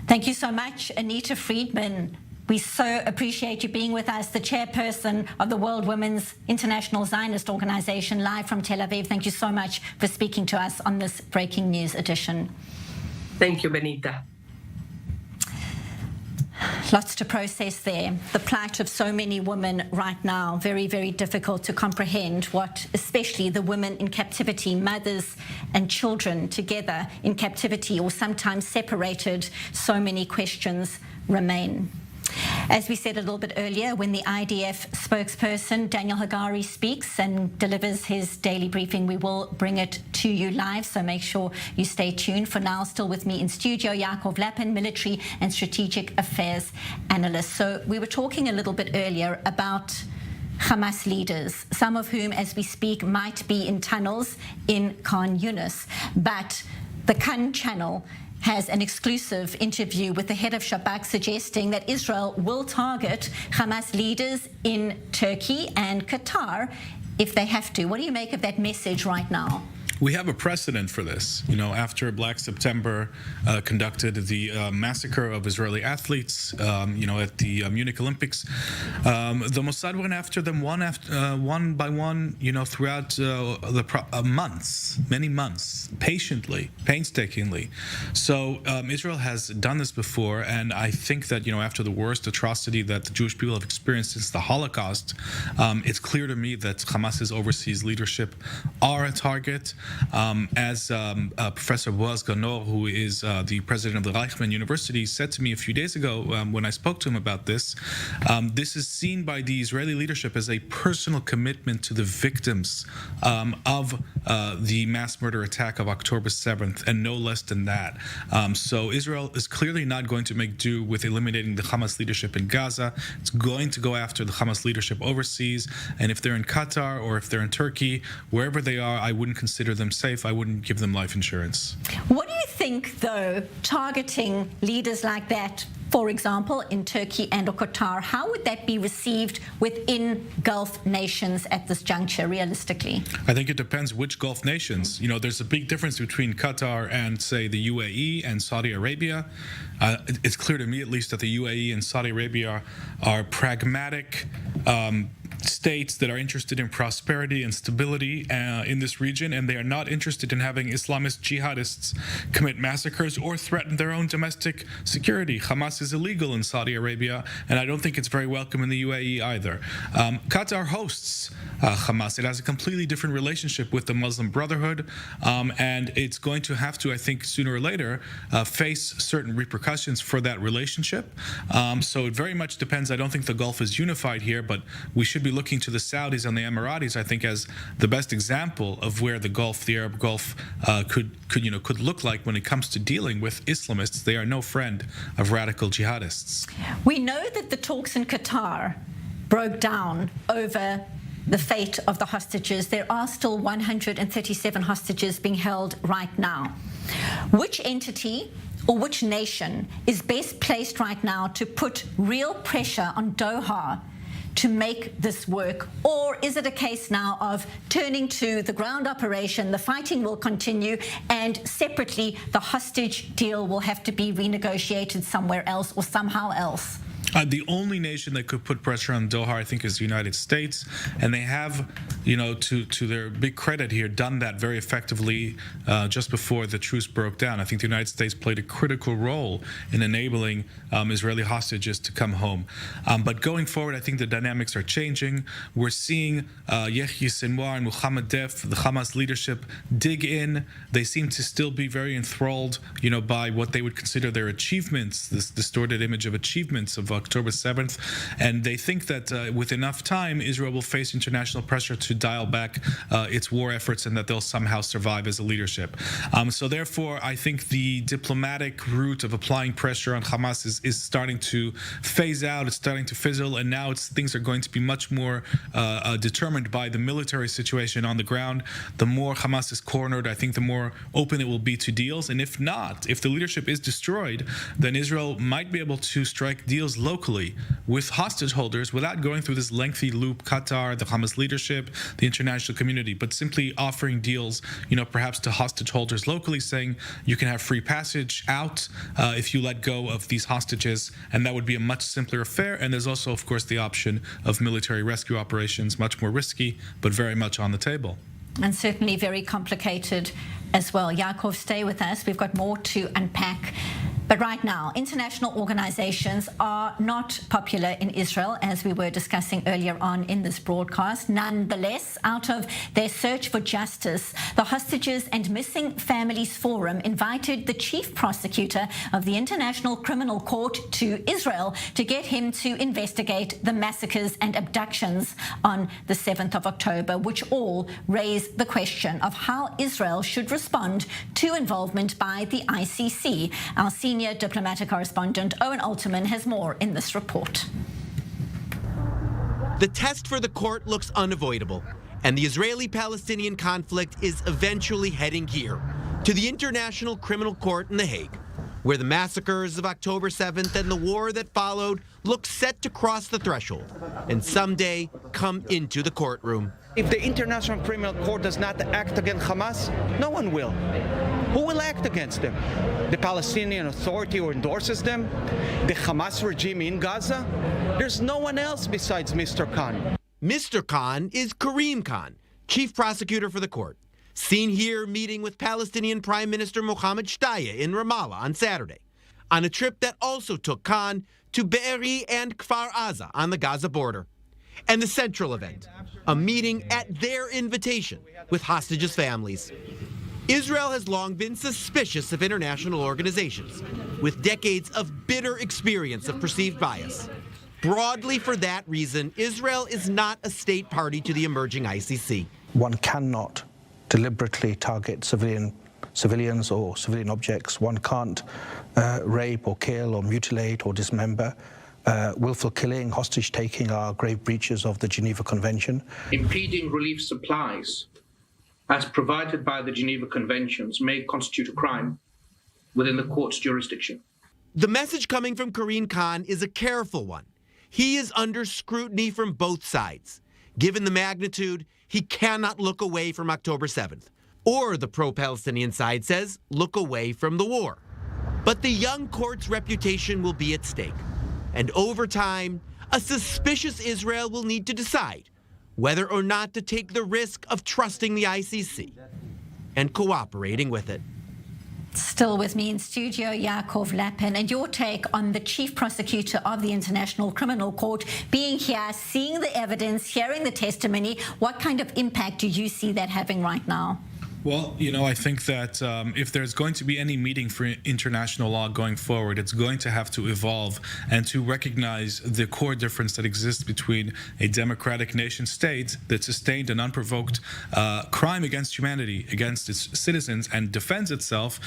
Thank you so much, Anita Friedman. We so appreciate you being with us, the chairperson of the World Women's International Zionist Organization, live from Tel Aviv. Thank you so much for speaking to us on this Breaking News edition. Thank you, Benita. Lots to process there. The plight of so many women right now, very, very difficult to comprehend what especially the women in captivity, mothers and children together in captivity or sometimes separated, so many questions remain. As we said a little bit earlier, when the IDF spokesperson Daniel Hagari speaks and delivers his daily briefing, we will bring it to you live, so make sure you stay tuned. For now, still with me in studio, Yaakov Lapin, military and strategic affairs analyst. So we were talking a little bit earlier about Hamas leaders, some of whom, as we speak, might be in tunnels in Khan Yunis. But the Khan channel has an exclusive interview with the head of Shabak suggesting that Israel will target Hamas leaders in Turkey and Qatar if they have to. What do you make of that message right now? We have a precedent for this. After Black September conducted the massacre of Israeli athletes, at the Munich Olympics, the Mossad went after them one by one, throughout the months, many months, patiently, painstakingly. So Israel has done this before, and I think that, after the worst atrocity that the Jewish people have experienced since the Holocaust, it's clear to me that Hamas's overseas leadership are a target. As Professor Boaz Ganor, who is the president of the Reichman University, said to me a few days ago when I spoke to him about this, this is seen by the Israeli leadership as a personal commitment to the victims of the mass murder attack of October 7th, and no less than that. So Israel is clearly not going to make do with eliminating the Hamas leadership in Gaza. It's going to go after the Hamas leadership overseas, and if they're in Qatar or if they're in Turkey, wherever they are, I wouldn't consider them safe. I wouldn't give them life insurance. What do you think, though, targeting leaders like that, for example, in Turkey and or Qatar, how would that be received within Gulf nations at this juncture, realistically? I think it depends which Gulf nations. There's a big difference between Qatar and, say, the UAE and Saudi Arabia. It's clear to me, at least, that the UAE and Saudi Arabia are pragmatic states that are interested in prosperity and stability in this region, and they are not interested in having Islamist jihadists commit massacres or threaten their own domestic security. Hamas is illegal in Saudi Arabia, and I don't think it's very welcome in the UAE either. Qatar hosts Hamas. It has a completely different relationship with the Muslim Brotherhood, and it's going to have to, I think, sooner or later, face certain repercussions for that relationship. So it very much depends. I don't think the Gulf is unified here, but we should be looking to the Saudis and the Emiratis, I think, as the best example of where the Gulf, the Arab Gulf, could look like when it comes to dealing with Islamists. They are no friend of radical jihadists. We know that the talks in Qatar broke down over the fate of the hostages. There are still 137 hostages being held right now. Which entity or which nation is best placed right now to put real pressure on Doha to make this work? Or is it a case now of turning to the ground operation, the fighting will continue, and separately the hostage deal will have to be renegotiated somewhere else or somehow else? The only nation that could put pressure on Doha, I think, is the United States, and they have, to their big credit here, done that very effectively just before the truce broke down. I think the United States played a critical role in enabling Israeli hostages to come home. But going forward, I think the dynamics are changing. We're seeing Yahya Sinwar and Mohammed Deif, the Hamas leadership, dig in. They seem to still be very enthralled, by what they would consider their achievements, this distorted image of achievements of October 7th, and they think that with enough time, Israel will face international pressure to dial back its war efforts, and that they'll somehow survive as a leadership. So therefore, I think the diplomatic route of applying pressure on Hamas is starting to phase out, it's starting to fizzle, and now things are going to be much more determined by the military situation on the ground. The more Hamas is cornered, I think the more open it will be to deals, and if not, if the leadership is destroyed, then Israel might be able to strike deals locally with hostage holders without going through this lengthy loop, Qatar, the Hamas leadership, the international community, but simply offering deals, perhaps to hostage holders locally, saying you can have free passage out if you let go of these hostages, and that would be a much simpler affair. And there's also, of course, the option of military rescue operations, much more risky, but very much on the table. And certainly very complicated as well. Yaakov, stay with us. We've got more to unpack. But right now, international organizations are not popular in Israel, as we were discussing earlier on in this broadcast. Nonetheless, out of their search for justice, the Hostages and Missing Families Forum invited the chief prosecutor of the International Criminal Court to Israel to get him to investigate the massacres and abductions on the 7th of October, which all raise the question of how Israel should respond to involvement by the ICC. Our senior diplomatic correspondent Owen Alterman has more in this report. The test for the court looks unavoidable, and the Israeli-Palestinian conflict is eventually heading here, to the International Criminal Court in The Hague, where the massacres of October 7th and the war that followed look set to cross the threshold and someday come into the courtroom. If the International Criminal Court does not act against Hamas, no one will. Who will act against them? The Palestinian Authority who endorses them? The Hamas regime in Gaza? There's no one else besides Mr. Khan. Mr. Khan is Karim Khan, chief prosecutor for the court, seen here meeting with Palestinian Prime Minister Mohammed Shtayyeh in Ramallah on Saturday, on a trip that also took Khan to Be'eri and Kfar Aza on the Gaza border. And the central event, a meeting at their invitation with hostages' families. Israel has long been suspicious of international organizations, with decades of bitter experience of perceived bias. Broadly for that reason, Israel is not a state party to the emerging ICC. One cannot deliberately target civilians or civilian objects. One can't rape or kill or mutilate or dismember. Willful killing, hostage-taking are grave breaches of the Geneva Convention. Impeding relief supplies, as provided by the Geneva Conventions, may constitute a crime within the court's jurisdiction. The message coming from Karim Khan is a careful one. He is under scrutiny from both sides. Given the magnitude, he cannot look away from October 7th. Or, the pro-Palestinian side says, look away from the war. But the young court's reputation will be at stake. And over time, a suspicious Israel will need to decide whether or not to take the risk of trusting the ICC and cooperating with it. Still with me in studio, Yaakov Lapin, and your take on the chief prosecutor of the International Criminal Court being here, seeing the evidence, hearing the testimony. What kind of impact do you see that having right now? Well, I think that if there's going to be any meeting for international law going forward, it's going to have to evolve and to recognize the core difference that exists between a democratic nation state that sustained an unprovoked crime against humanity, against its citizens, and defends itself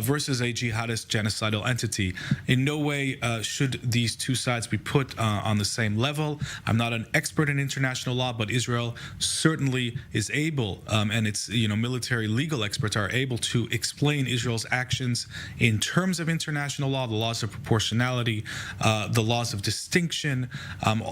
versus a jihadist genocidal entity. In no way should these two sides be put on the same level. I'm not an expert in international law, but Israel certainly is able, and its military legal experts are able to explain Israel's actions in terms of international law, the laws of proportionality, the laws of distinction.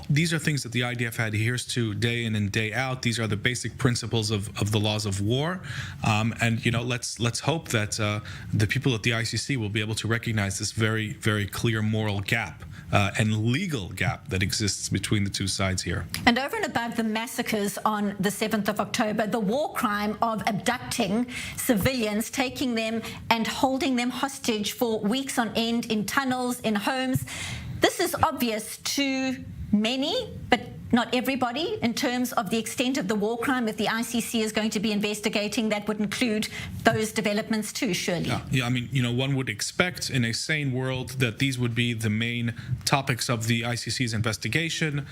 These are things that the IDF adheres to day in and day out. These are the basic principles of the laws of war. And let's hope that the people at the ICC will be able to recognize this very, very clear moral gap and legal gap that exists between the two sides here. And over and above the massacres on the 7th of October, the war crime of abducting civilians, taking them and holding them hostage for weeks on end in tunnels, in homes. This is obvious to many, but not everybody, in terms of the extent of the war crime. If the ICC is going to be investigating, that would include those developments too, surely. Yeah, I mean, one would expect in a sane world that these would be the main topics of the ICC's investigation: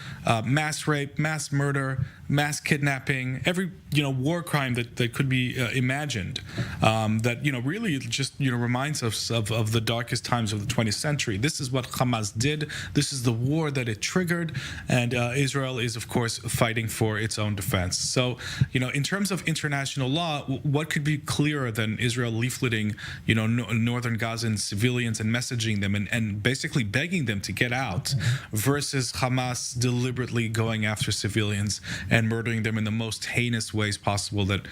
mass rape, mass murder, mass kidnapping, every war crime that could be imagined. That really just reminds us of the darkest times of the 20th century. This is what Hamas did. This is the war that it triggered, and Israel is, of course, fighting for its own defense. So, in terms of international law, what could be clearer than Israel leafleting, northern Gazan civilians and messaging them and basically begging them to get out, versus Hamas deliberately going after civilians and murdering them in the most heinous ways possible that,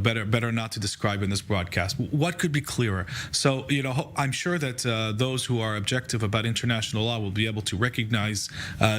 better not to describe in this broadcast. What could be clearer? So, I'm sure that those who are objective about international law will be able to recognize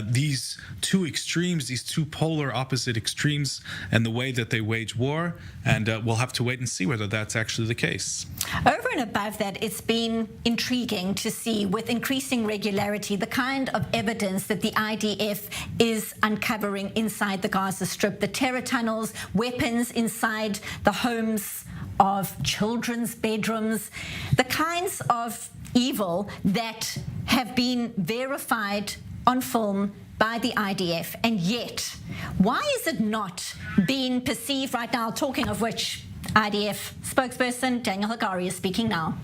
these two extremes, these two polar opposite extremes, and the way that they wage war, and we'll have to wait and see whether that's actually the case. Over and above that, it's been intriguing to see with increasing regularity the kind of evidence that the IDF is uncovering inside the Gaza Strip, the terror tunnels, weapons inside the homes of children's bedrooms, the kinds of evil that have been verified on film by the IDF, and yet, why is it not being perceived right now? Talking of which, IDF spokesperson Daniel Hagari is speaking now.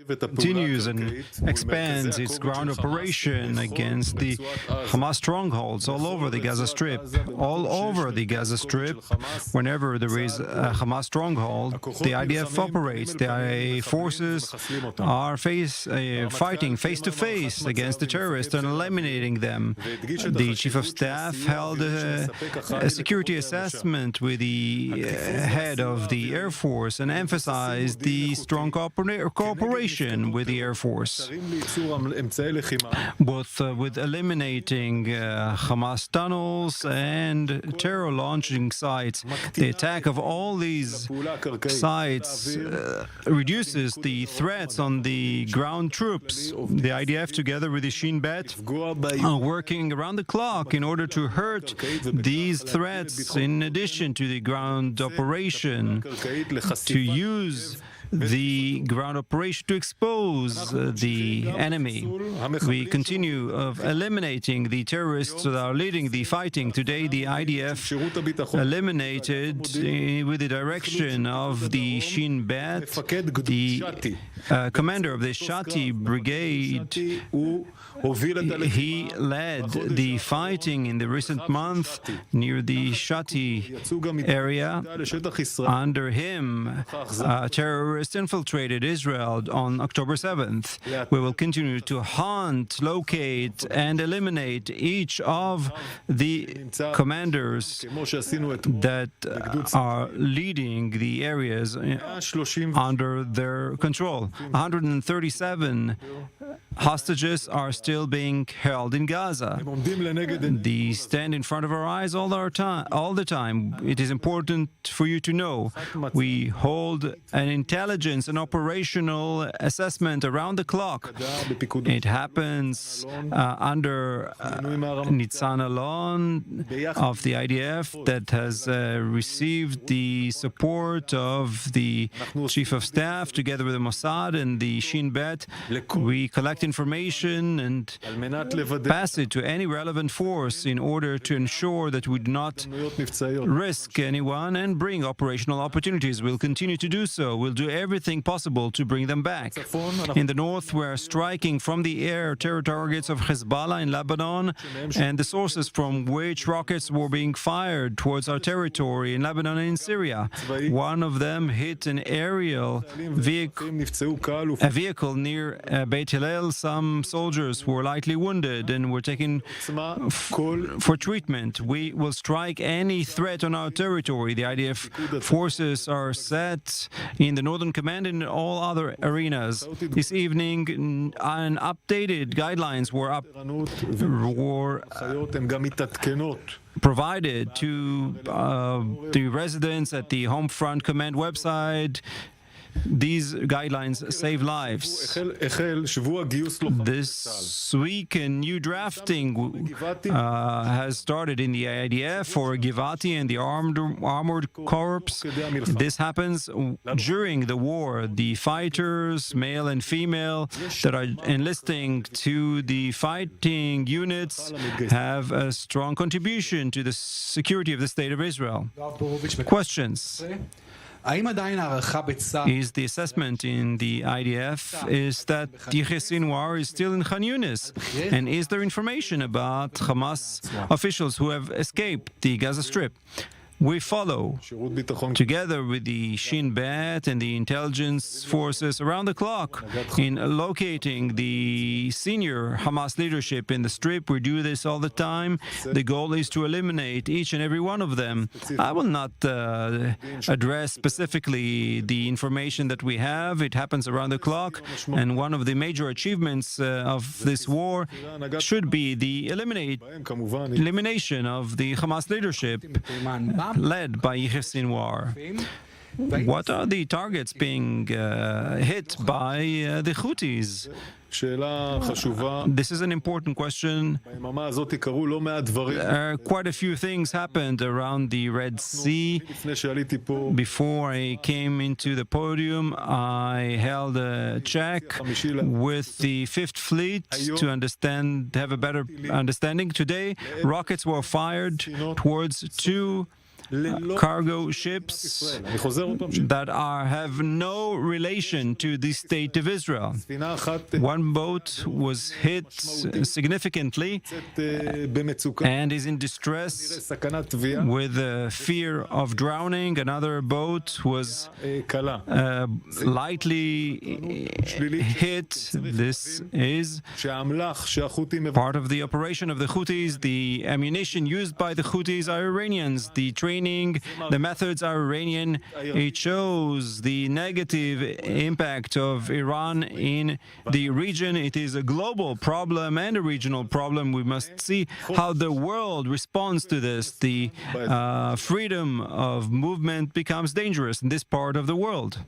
continues and expands its ground operation against the Hamas strongholds all over the Gaza Strip. All over the Gaza Strip, whenever there is a Hamas stronghold, the IDF operates. The forces are fighting face-to-face against the terrorists and eliminating them. The Chief of Staff held a security assessment with the head of the Air Force and emphasized the strong cooperation with the Air Force, both with eliminating Hamas tunnels and terror launching sites. The attack of all these sites reduces the threats on the ground troops. The IDF, together with the Shin Bet, are working around the clock in order to hurt these threats, in addition to the ground operation, to use the ground operation to expose the enemy. We continue eliminating the terrorists that are leading the fighting. Today, the IDF eliminated, with the direction of the Shin Bet, the commander of the Shati brigade. He led the fighting in the recent month near the Shati area. Under him, terrorists infiltrated Israel on October 7th. We will continue to hunt, locate, and eliminate each of the commanders that are leading the areas under their control. 137 hostages are still being held in Gaza. These stand in front of our eyes all the time. It is important for you to know we hold an intelligence and operational assessment around the clock. It happens under Nitzan Alon of the IDF that has received the support of the Chief of Staff together with the Mossad and the Shin Bet. We collect information and pass it to any relevant force in order to ensure that we do not risk anyone and bring operational opportunities. We'll continue to do so. We'll do everything possible to bring them back. In the north, we're striking from the air terror targets of Hezbollah in Lebanon and the sources from which rockets were being fired towards our territory in Lebanon and in Syria. One of them hit an aerial vehicle near Beit Hillel. Some soldiers were lightly wounded and were taken for treatment. We will strike any threat on our territory. The IDF forces are set in the Northern Command and in all other arenas. This evening, updated guidelines were provided to the residents at the Homefront Command website. These guidelines save lives. This week, a new drafting has started in the IDF for Givati and the Armored Corps. This happens during the war. The fighters, male and female, that are enlisting to the fighting units have a strong contribution to the security of the State of Israel. Questions? Is the assessment in the IDF is that Yahya Sinwar is still in Khan Yunis? And is there information about Hamas officials who have escaped the Gaza Strip? We follow, together with the Shin Bet and the intelligence forces around the clock, in locating the senior Hamas leadership in the Strip. We do this all the time. The goal is to eliminate each and every one of them. I will not address specifically the information that we have. It happens around the clock, and one of the major achievements of this war should be the elimination of the Hamas leadership led by Yahya Sinwar. What are the targets being hit by the Houthis? This is an important question. Quite a few things happened around the Red Sea. Before I came into the podium, I held a check with the Fifth Fleet to have a better understanding. Today, rockets were fired towards two cargo ships that have no relation to the state of Israel. One boat was hit significantly and is in distress with fear of drowning. Another boat was lightly hit. This is part of the operation of the Houthis. The ammunition used by the Houthis are Iranians. The training, the methods are Iranian. It shows the negative impact of Iran in the region. It is a global problem and a regional problem. We must see how the world responds to this. The freedom of movement becomes dangerous in this part of the world.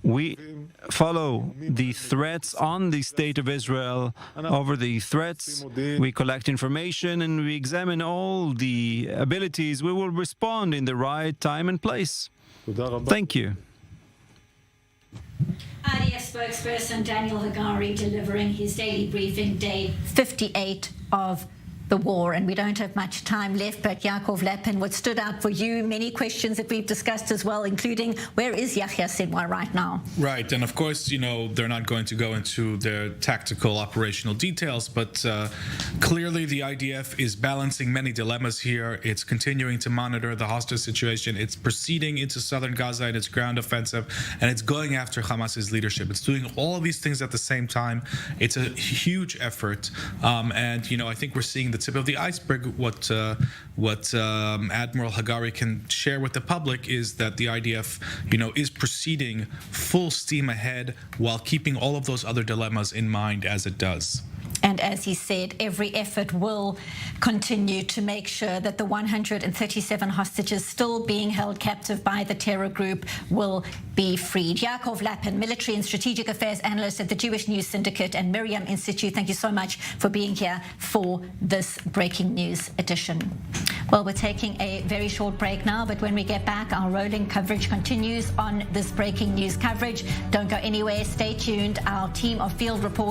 We follow the threats on the state of Israel. Over the threats, we collect information and we examine all the abilities. We will respond in the right time and place. Thank you. IDF spokesperson Daniel Hagari delivering his daily briefing, day 58 of the war, and we don't have much time left, but Yaakov Lapin, what stood out for you? Many questions that we've discussed as well, including where is Yahya Sinwar right now? Right, and of course, you know, they're not going to go into their tactical operational details, but clearly the IDF is balancing many dilemmas here. It's continuing to monitor the hostage situation. It's proceeding into southern Gaza in its ground offensive, and it's going after Hamas's leadership. It's doing all of these things at the same time. It's a huge effort, and, you know, I think we're seeing the tip of the iceberg. What Admiral Hagari can share with the public is that the IDF, you know, is proceeding full steam ahead while keeping all of those other dilemmas in mind as it does. And as he said, every effort will continue to make sure that the 137 hostages still being held captive by the terror group will be freed. Yaakov Lapin, military and strategic affairs analyst at the Jewish News Syndicate and Miriam Institute, thank you so much for being here for this breaking news edition. Well, we're taking a very short break now, but when we get back, our rolling coverage continues on this breaking news coverage. Don't go anywhere. Stay tuned. Our team of field reporters